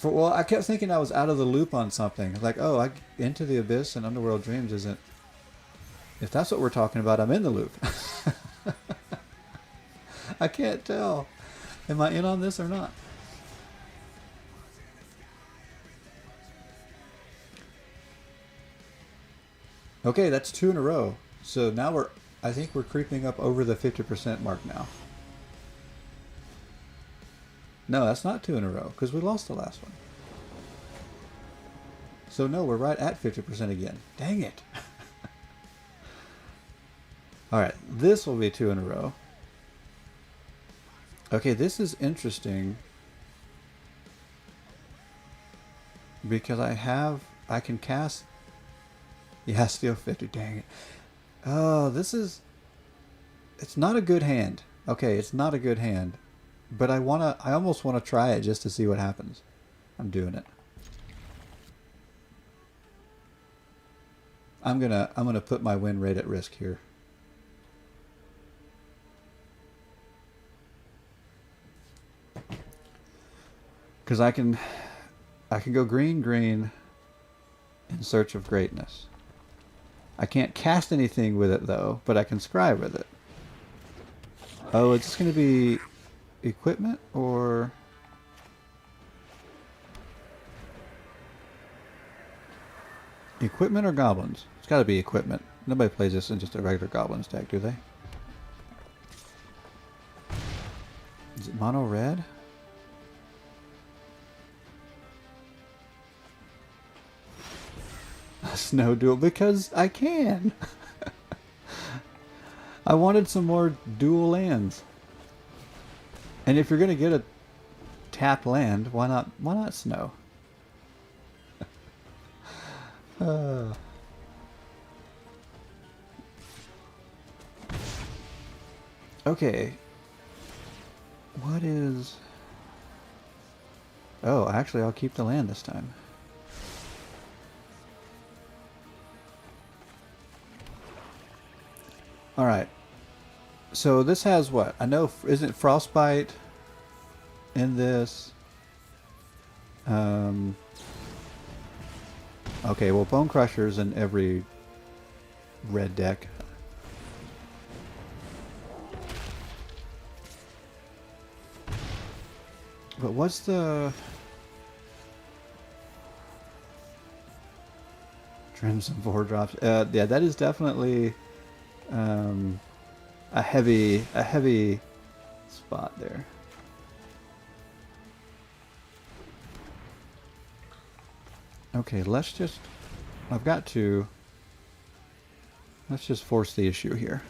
Well, I kept thinking I was out of the loop on something. Like, oh, Into the Abyss and Underworld Dreams isn't... If that's what we're talking about, I'm in the loop. I can't tell. Am I in on this or not? Okay, that's 2 in a row. So now I think we're creeping up over the 50% mark now. No, that's not 2 in a row, because we lost the last one. So no, we're right at 50% again. Dang it. Alright, this will be 2 in a row. Okay, this is interesting. Because I can cast... Yeah, still 50, dang it. Oh, this is... It's not a good hand. Okay, it's not a good hand. But I almost want to try it just to see what happens. I'm doing it. I'm gonna put my win rate at risk here. Because I can go green, green in search of greatness. I can't cast anything with it though, but I can scry with it. Oh, it's just going to be equipment or... Equipment or goblins? It's got to be equipment. Nobody plays this in just a regular goblins deck, do they? Is it mono red? A snow duel because I can. I wanted some more dual lands. And if you're gonna get a tapped land, why not snow? Okay. What is... Oh, actually I'll keep the land this time. Alright. So this has what? I know, isn't Frostbite in this? Okay, well, Bone Crusher's in every red deck. But what's the... Crimson 4-drops. Yeah, that is definitely a heavy spot there. Okay, let's just... let's just force the issue here.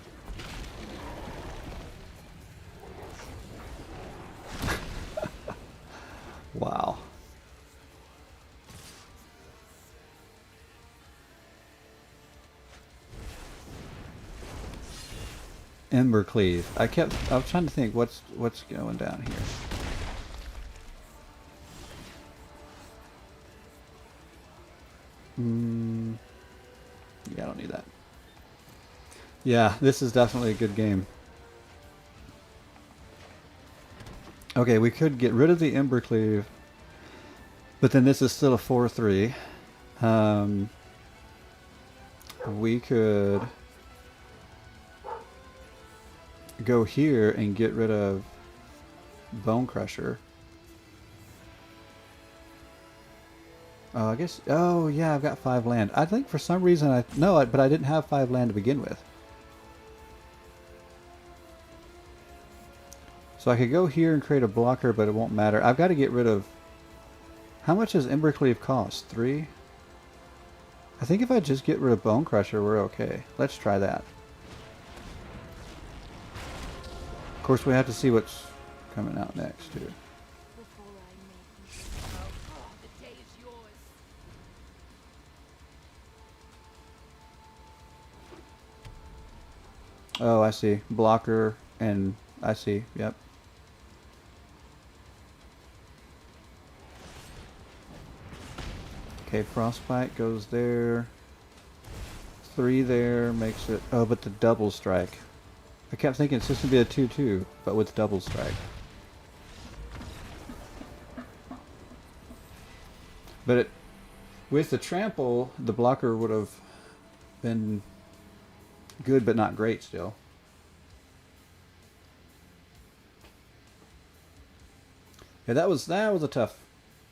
Wow. Embercleave. I was trying to think what's going down here. Yeah, I don't need that. Yeah, this is definitely a good game. Okay, we could get rid of the Embercleave, but then this is still a 4/3. We could go here and get rid of Bone Crusher. I guess... Oh, yeah, I've got 5 land. I think for some reason but I didn't have 5 land to begin with. So I could go here and create a blocker, but it won't matter. I've got to get rid of... How much does Embercleave cost? 3? I think if I just get rid of Bone Crusher, we're okay. Let's try that. Of course, we have to see what's coming out next, too. Oh, I see. Blocker and I see. Yep. Okay, Frostbite goes there. 3 there makes it... Oh, but the double strike. I kept thinking it's just going to be a 2-2, but with double strike. But with the trample, the blocker would have been good, but not great still. Yeah, that was a tough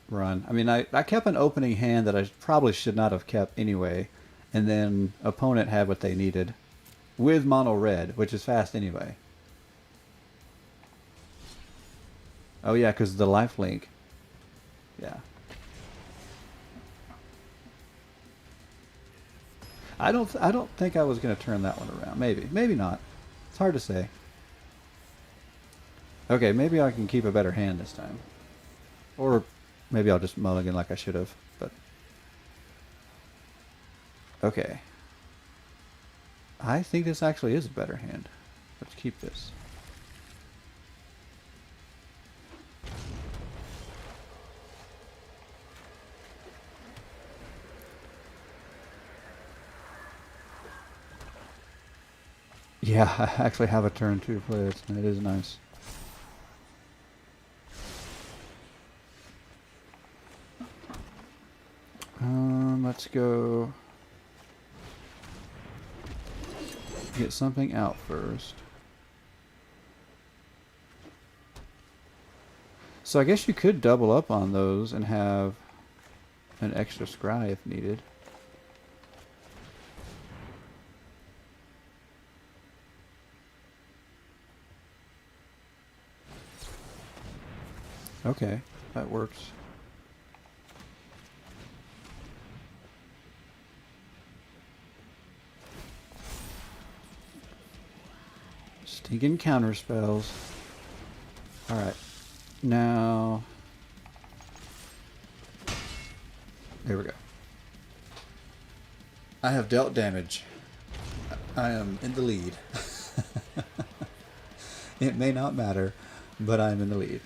run. I mean, I kept an opening hand that I probably should not have kept anyway, and then opponent had what they needed with mono red, which is fast anyway. Oh yeah, because the life link. Yeah. I don't think I was going to turn that one around. Maybe not. It's hard to say. Okay, maybe I can keep a better hand this time. Or maybe I'll just mulligan like I should have. But okay. I think this actually is a better hand. Let's keep this. Yeah, I actually have a turn to play this, and it is nice. Let's go get something out first. So I guess you could double up on those and have an extra scry if needed. Okay, that works. Stinking counter spells. Alright. Now... There we go. I have dealt damage. I am in the lead. It may not matter, but I'm in the lead.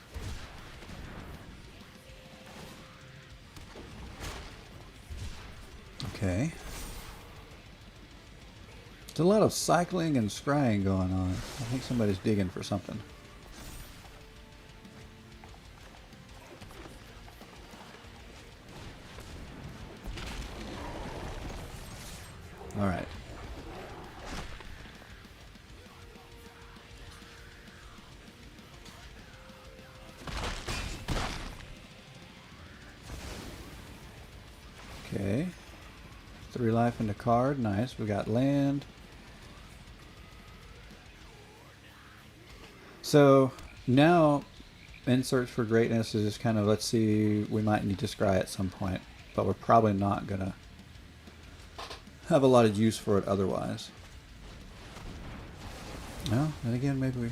Okay. There's a lot of cycling and scrying going on. I think somebody's digging for something. Alright. Okay. 3 life in the card. Nice. We got land. So now in Search for Greatness is just kind of, let's see, we might need to scry at some point, but we're probably not going to have a lot of use for it otherwise. Well, then again, maybe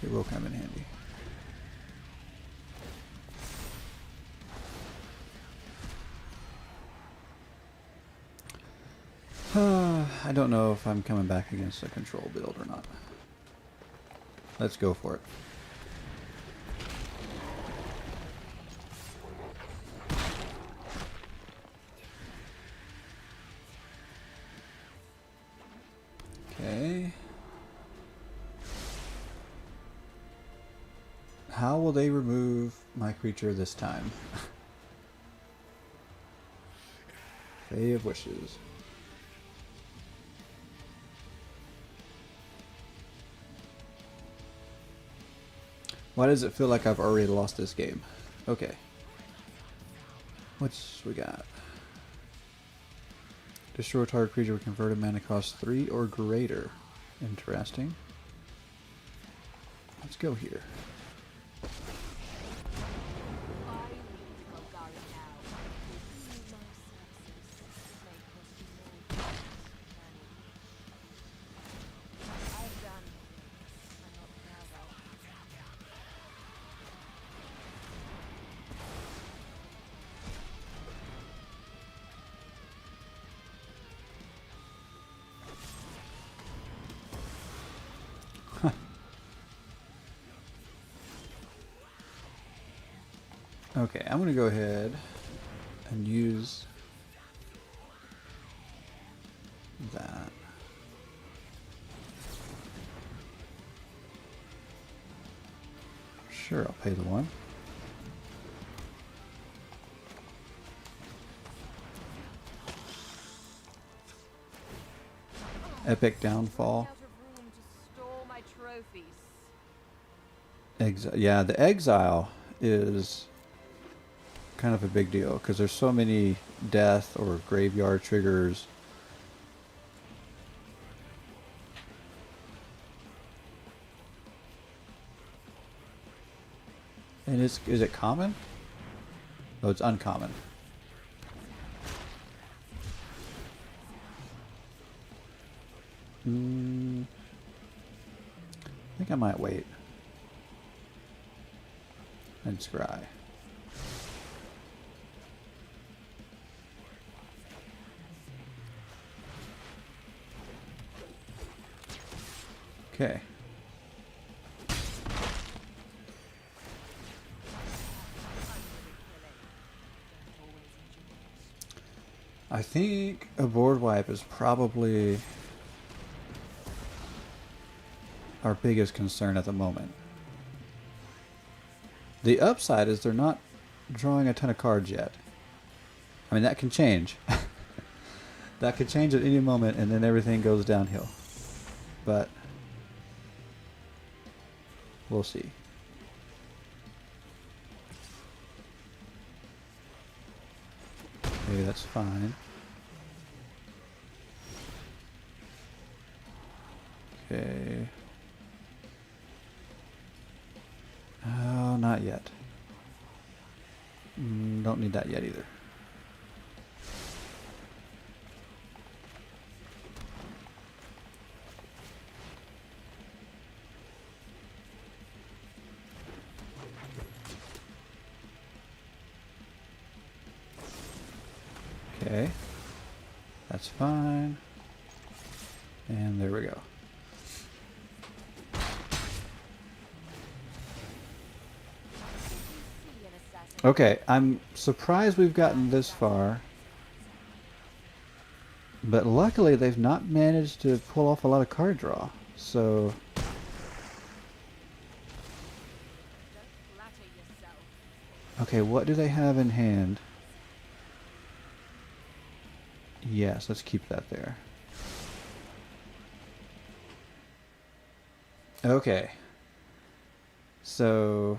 it will come in handy. I don't know if I'm coming back against a control build or not. Let's go for it. Okay. How will they remove my creature this time? Fae of Wishes. Why does it feel like I've already lost this game? Okay. What's we got? Destroy target creature with converted mana cost 3 or greater. Interesting. Let's go here. Okay, I'm going to go ahead and use that. Sure, I'll pay the one. Epic downfall. Out of room to store my trophies. Yeah, the exile is kind of a big deal because there's so many death or graveyard triggers. And is it common? Oh, it's uncommon. I think I might wait. And scry. Okay. I think a board wipe is probably our biggest concern at the moment. The upside is they're not drawing a ton of cards yet. I mean, that can change. That could change at any moment and then everything goes downhill. But we'll see. Okay, that's fine. Okay. Oh, not yet. Don't need that yet either. Okay. That's fine. And there we go. Okay, I'm surprised we've gotten this far. But luckily they've not managed to pull off a lot of card draw. So Don't flatter yourself. okay, what do they have in hand? Yes, let's keep that there. Okay. So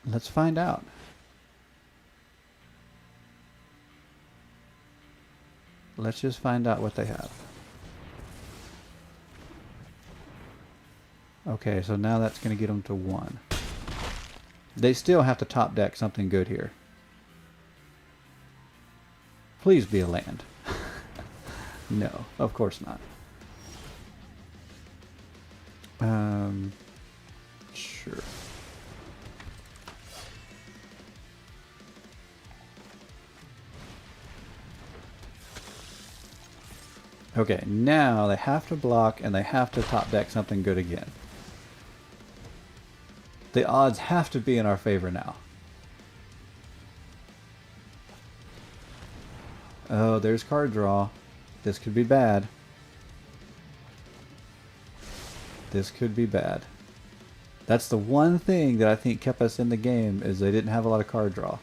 let's find out. Let's just find out what they have. Okay, so now that's going to get them to 1. They still have to top deck something good here. Please be a land. No, of course not. Sure. Okay, now they have to block and they have to top deck something good again. The odds have to be in our favor now. Oh, there's card draw. This could be bad. This could be bad. That's the one thing that I think kept us in the game, is they didn't have a lot of card draw.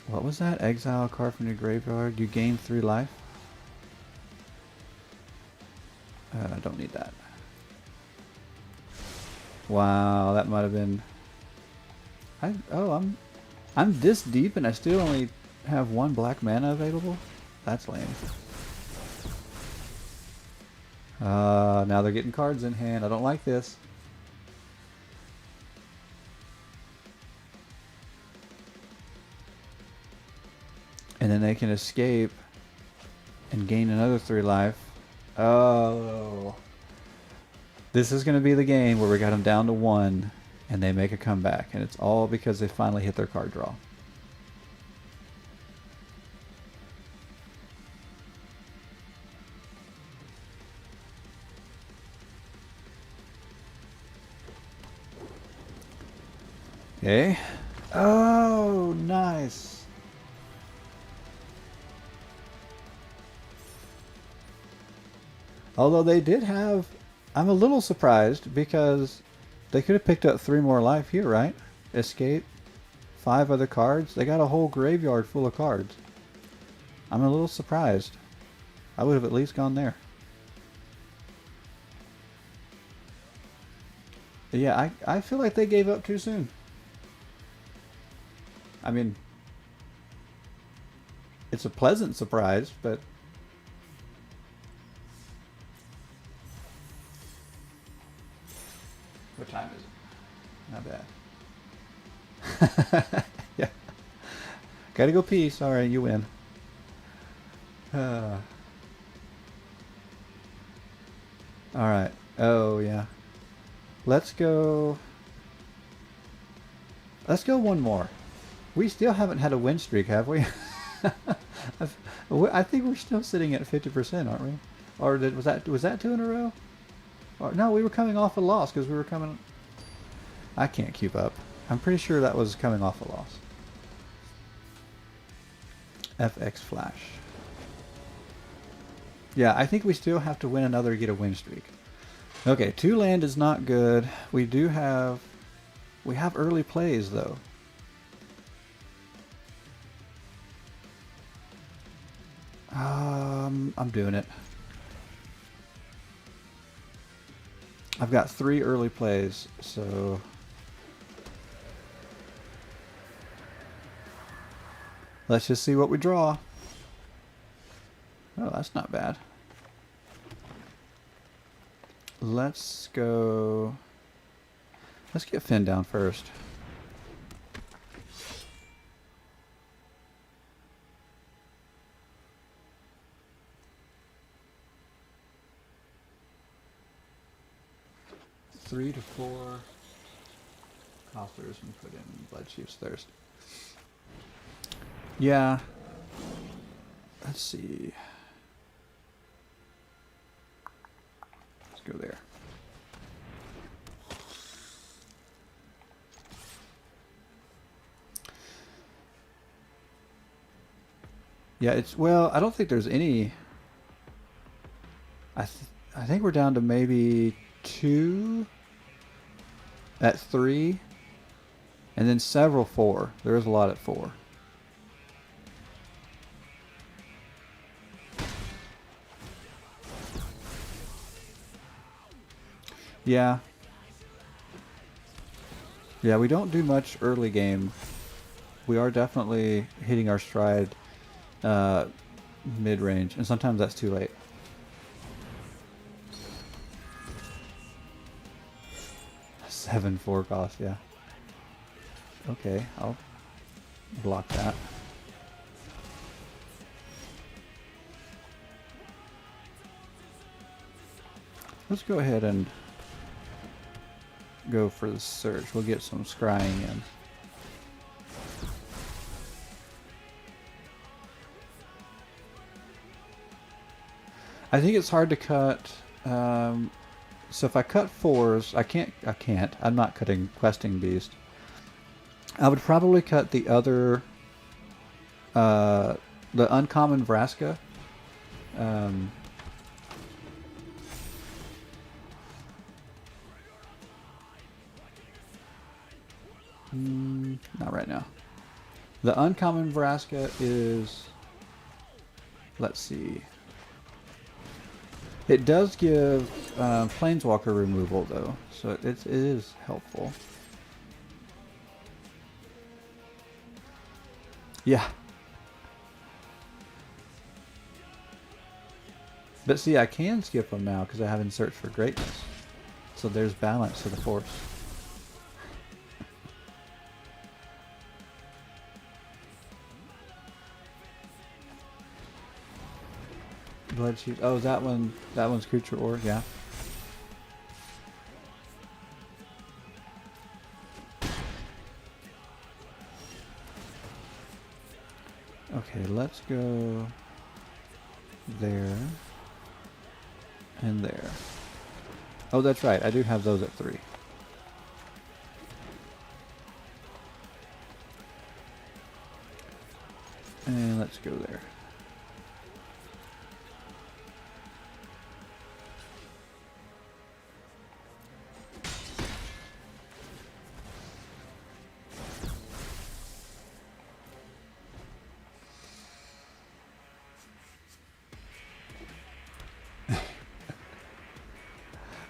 What was that? Exile a card from your graveyard. You gain 3 life. I don't need that. Wow, that might have been. I'm this deep and I still only have 1 black mana available. That's lame. Now they're getting cards in hand. I don't like this. And then they can escape and gain another 3 life. Oh. This is going to be the game where we got them down to 1 and they make a comeback. And it's all because they finally hit their card draw. Okay. Oh, nice. Although they did have... I'm a little surprised because they could have picked up 3 more life here, right? Escape. 5 other cards. They got a whole graveyard full of cards. I'm a little surprised. I would have at least gone there. Yeah, I feel like they gave up too soon. I mean, it's a pleasant surprise, but... What time is it? Not bad. Yeah. Gotta go pee. Sorry, you win. Alright. Oh, yeah. Let's go... Let's go one more. We still haven't had a win streak, have we? I think we're still sitting at 50%, aren't we? Or was that 2 in a row? Or, no, we were coming off a loss because we were coming... I can't keep up. I'm pretty sure that was coming off a loss. FX Flash. Yeah, I think we still have to win another to get a win streak. Okay, 2 land is not good. We have early plays though. I'm doing it. I've got 3 early plays, so let's just see what we draw. Oh, that's not bad. Let's go... Let's get Finn down first. Three to 4 Coffers and put in Bloodchief's Thirst. Yeah. Let's see. Let's go there. Yeah, it's... Well, I don't think there's any... I think we're down to maybe 2 at 3, and then several 4. There is a lot at 4. Yeah. Yeah, we don't do much early game. We are definitely hitting our stride mid-range, and sometimes that's too late. Seven 4 cost, yeah. Okay, I'll block that. Let's go ahead and go for the search. We'll get some scrying in. I think it's hard to cut. So if I cut 4s, I can't. I'm not cutting Questing Beast. I would probably cut the other, the uncommon Vraska. Not right now. The uncommon Vraska is... Let's see. It does give Planeswalker removal, though, so it is helpful. Yeah. But see, I can skip them now because I have in Search for Greatness. So there's balance to the force. Bloodchief. Oh, that one's Creature Ore, yeah. Okay, let's go there and there. Oh, that's right. I do have those at 3. And let's go there.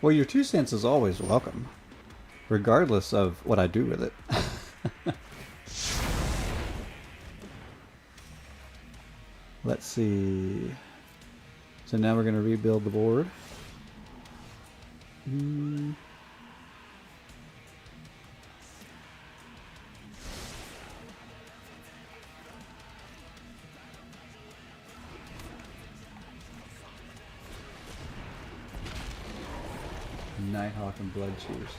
Well, your 2 cents is always welcome, regardless of what I do with it. Let's see. So now we're going to rebuild the board. Nighthawk and Blood Cheers.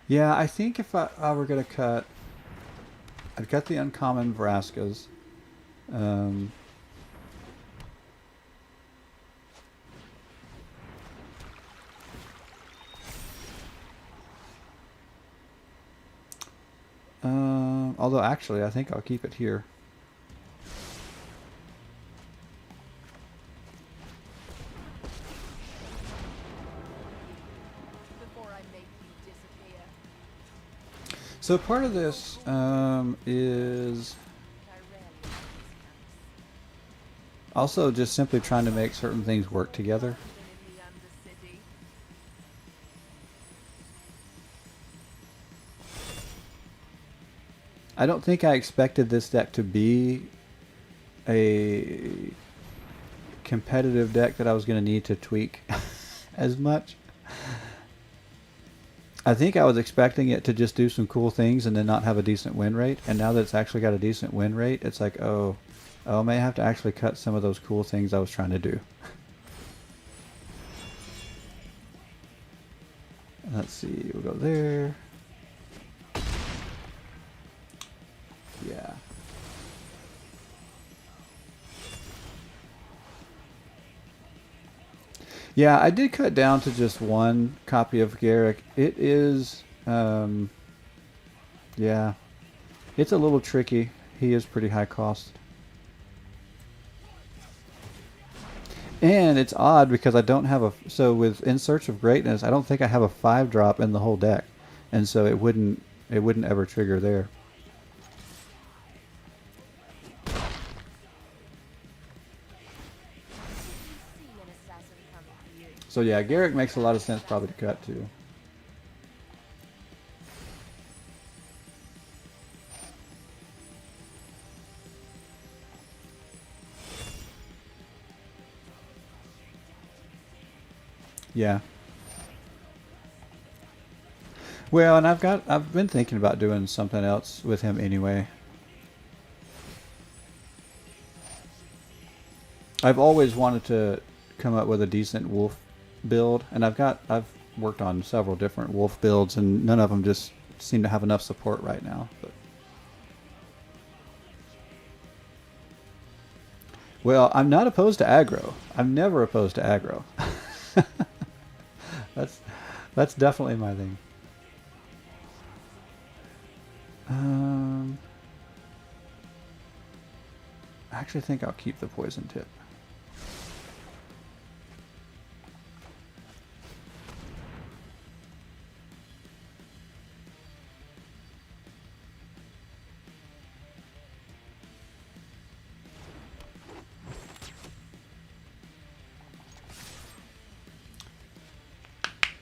Yeah, I think if I were going to cut, I'd cut the uncommon Vraskas. Although actually, I think I'll keep it here. Before I make you disappear. So part of this is I rarely use this also just simply trying to make certain things work together. house. In the Undercity. I don't think I expected this deck to be a competitive deck that I was going to need to tweak as much. I think I was expecting it to just do some cool things and then not have a decent win rate. And now that it's actually got a decent win rate, it's like, oh, I may have to actually cut some of those cool things I was trying to do. Let's see, we'll go there. Yeah. Yeah, I did cut down to just one copy of Garrick. It is, yeah, it's a little tricky. He is pretty high cost. And it's odd because I don't have a, so with In Search of Greatness, I don't think I have a 5-drop in the whole deck. And so it wouldn't ever trigger there. See an assassin coming for you. So yeah, Garrick makes a lot of sense probably to cut too. Yeah. Well, and I've been thinking about doing something else with him anyway. I've always wanted to come up with a decent wolf build, and I've worked on several different wolf builds, and none of them just seem to have enough support right now. But well, I'm not opposed to aggro. I'm never opposed to aggro. That's definitely my thing. I actually think I'll keep the poison tip.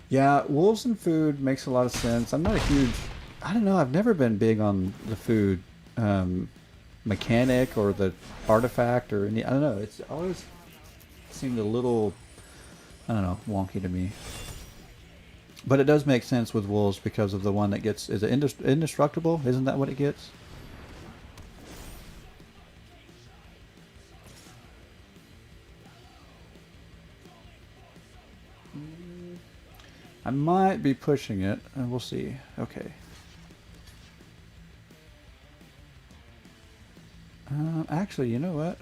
Yeah, wolves and food makes a lot of sense. I'm not a huge, I don't know, I've never been big on the food mechanic or the artifact or any, I don't know, it's always seemed a little, I don't know, wonky to me. But it does make sense with wolves because of the one that gets, is it indestructible? Isn't that what it gets? I might be pushing it, and we'll see. Okay. Actually, you know what?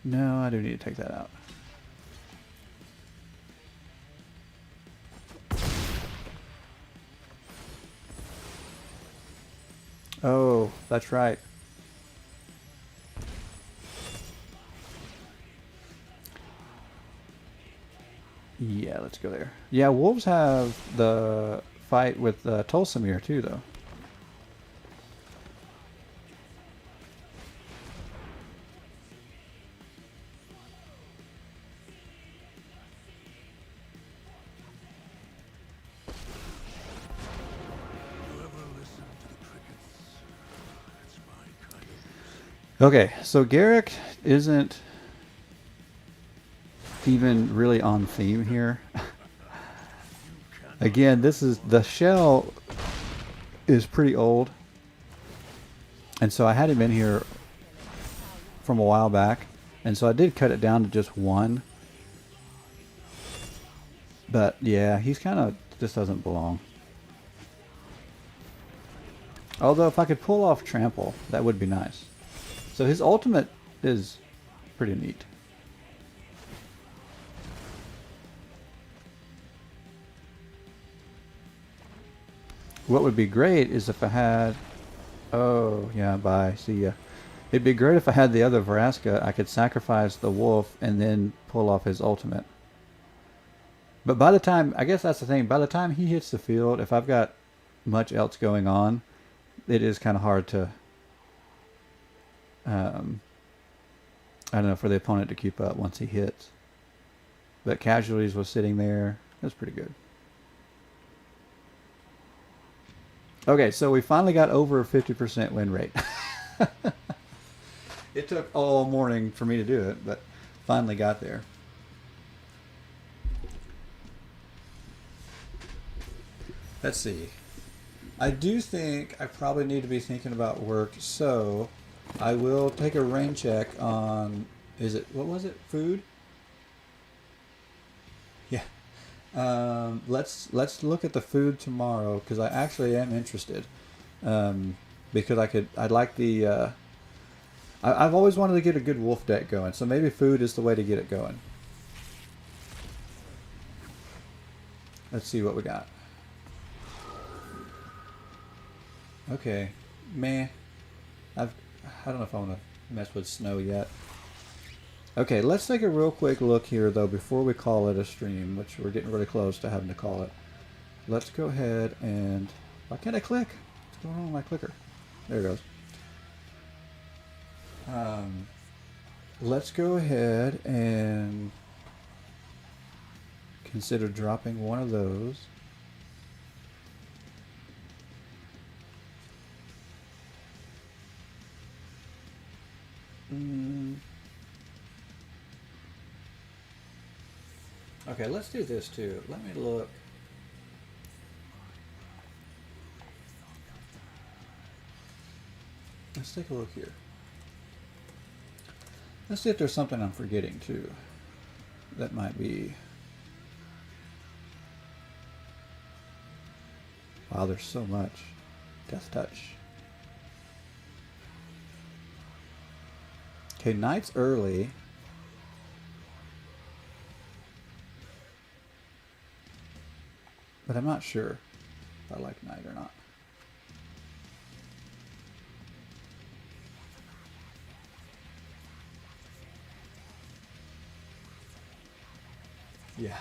No, I do need to take that out. Oh, that's right. Yeah, let's go there. Yeah, wolves have the fight with Tulsamir too, though. Okay, so Garrick isn't even really on theme here. Again, this is the shell is pretty old, and so I had him in here from a while back, and so I did cut it down to just one. But yeah, he's kind of just doesn't belong. Although if I could pull off trample, that would be nice. So his ultimate is pretty neat. What would be great is if I had... Oh, yeah, bye. See ya. It'd be great if I had the other Vraska. I could sacrifice the wolf and then pull off his ultimate. But by the time... I guess that's the thing. By the time he hits the field, if I've got much else going on, it is kind of hard to... I don't know, for the opponent to keep up once he hits. But Casualties was sitting there. That's pretty good. Okay, so we finally got over a 50% win rate. It took all morning for me to do it, but finally got there. Let's see. I do think I probably need to be thinking about work, so I will take a rain check on... Is it... What was it? Food? Yeah. Let's look at the food tomorrow, because I actually am interested. Because I'd like the... I've always wanted to get a good wolf deck going, so maybe food is the way to get it going. Let's see what we got. Okay. Meh. I don't know if I want to mess with snow yet. Okay, let's take a real quick look here, though, before we call it a stream, which we're getting really close to having to call it. Let's go ahead and... Why can't I click? What's going on with my clicker? There it goes. Let's go ahead and consider dropping one of those. Okay, let's do this too. Let me look. Let's take a look here. Let's see if there's something I'm forgetting too. That might be... Wow, there's so much. Death Touch. Okay, Knight's early. But I'm not sure if I like Knight or not. Yeah.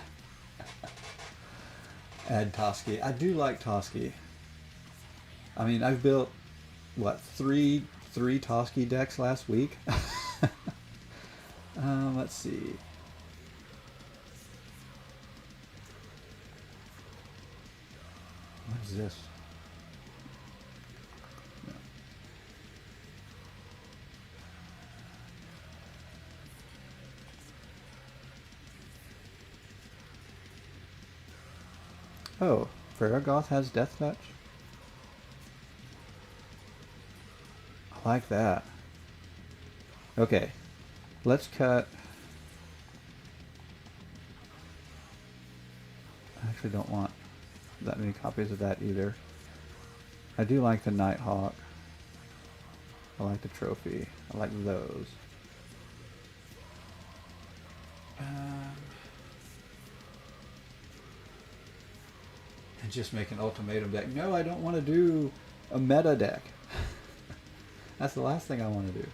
Add Toski. I do like Toski. I mean, I've built, what, three Toski decks last week? Let's see. What is this? No. Oh, Farragoth has Death Touch? I like that. Okay, let's cut... I actually don't want that many copies of that either. I do like the Nighthawk. I like the trophy. I like those. And just make an ultimatum deck. No, I don't want to do a meta deck. That's the last thing I want to do.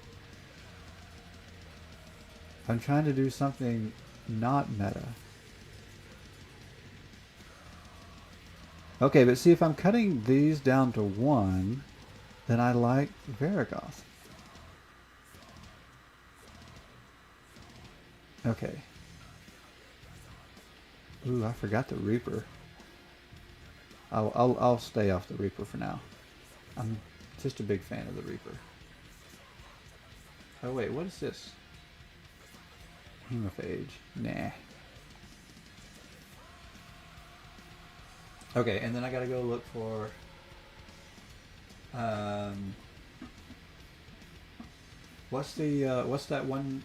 I'm trying to do something not meta. Okay, but see, if I'm cutting these down to 1, then I like Varagos. Okay. Ooh, I forgot the Reaper. I'll stay off the Reaper for now. I'm just a big fan of the Reaper. Oh wait, what is this? Hemophage. Nah. Okay, and then I gotta go look for what's that one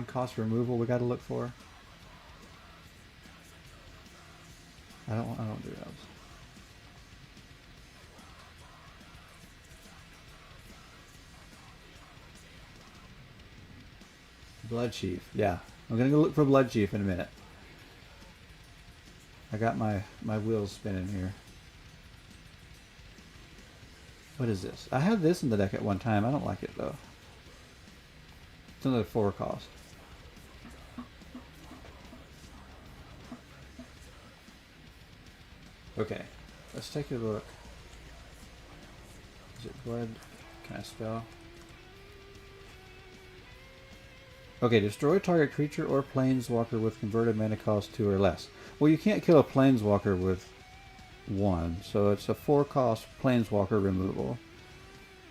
cost removal we gotta look for? I don't do those. Blood Chief, yeah. I'm gonna go look for Blood Chief in a minute. I got my wheels spinning here. What is this? I had this in the deck at one time. I don't like it though. It's another 4 cost. Okay, let's take a look. Is it blood? Can I spell? Okay, destroy target creature or planeswalker with converted mana cost 2 or less. Well, you can't kill a planeswalker with 1, so it's a 4 cost planeswalker removal.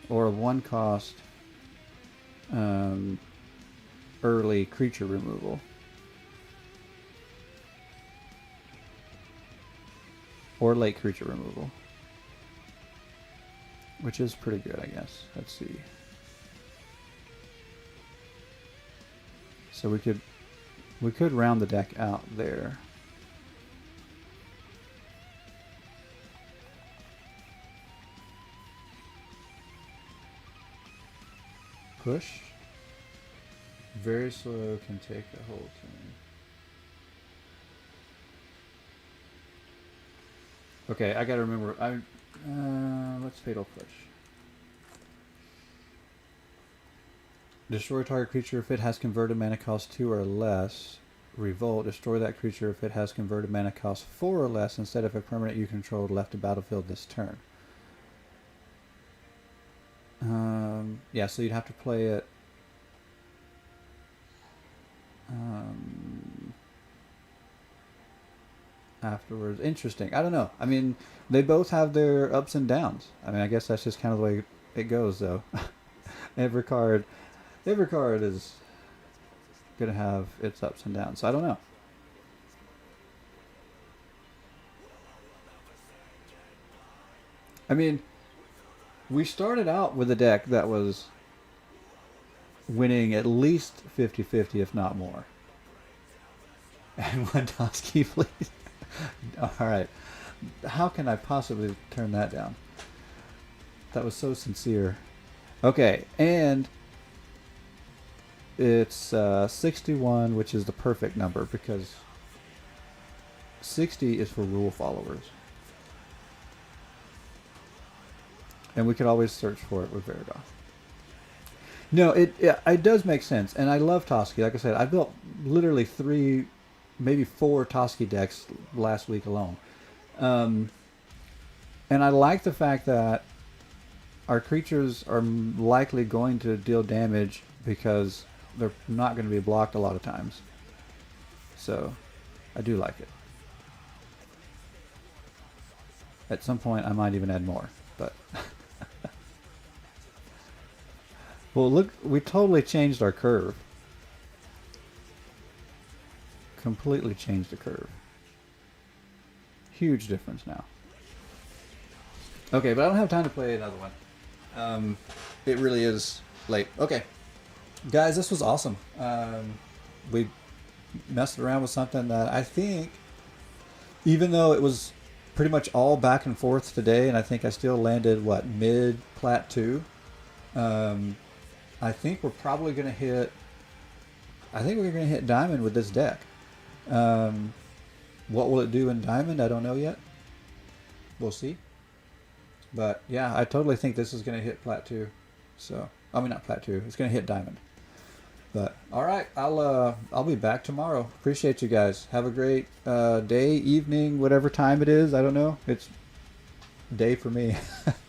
Or a 1 cost early creature removal. Or late creature removal. Which is pretty good, I guess. Let's see. So we could round the deck out there. Push. Very slow, can take a whole turn. Okay, I gotta remember. Let's Fatal Push. Destroy target creature if it has converted mana cost 2 or less. Revolt. Destroy that creature if it has converted mana cost 4 or less instead of a permanent you controlled left the battlefield this turn. Yeah, so you'd have to play it. Afterwards. Interesting. I don't know. I mean, they both have their ups and downs. I mean, I guess that's just kind of the way it goes, though. Every card is going to have its ups and downs. So I don't know. I mean, we started out with a deck that was winning at least 50-50, if not more. And one Toski, please. Alright. How can I possibly turn that down? That was so sincere. Okay, and it's 61, which is the perfect number because 60 is for rule followers. And we could always search for it with Varagos. No, it does make sense, and I love Toski. Like I said, I built literally 3, maybe 4 Toski decks last week alone. And I like the fact that our creatures are likely going to deal damage because they're not going to be blocked a lot of times. So, I do like it. At some point, I might even add more, but... Well, look, we totally changed our curve. Completely changed the curve. Huge difference now. Okay, but I don't have time to play another one. It really is late. Okay. Guys, this was awesome. We messed around with something that I think, even though it was pretty much all back and forth today, and I think I still landed, what, mid-plat 2? I think we're probably going to hit... I think we're going to hit Diamond with this deck. What will it do in Diamond? I don't know yet. We'll see. But yeah, I totally think this is going to hit plat 2. So, I mean not plat 2. It's going to hit diamond. But all right, I'll be back tomorrow. Appreciate you guys. Have a great day, evening, whatever time it is. I don't know. It's day for me.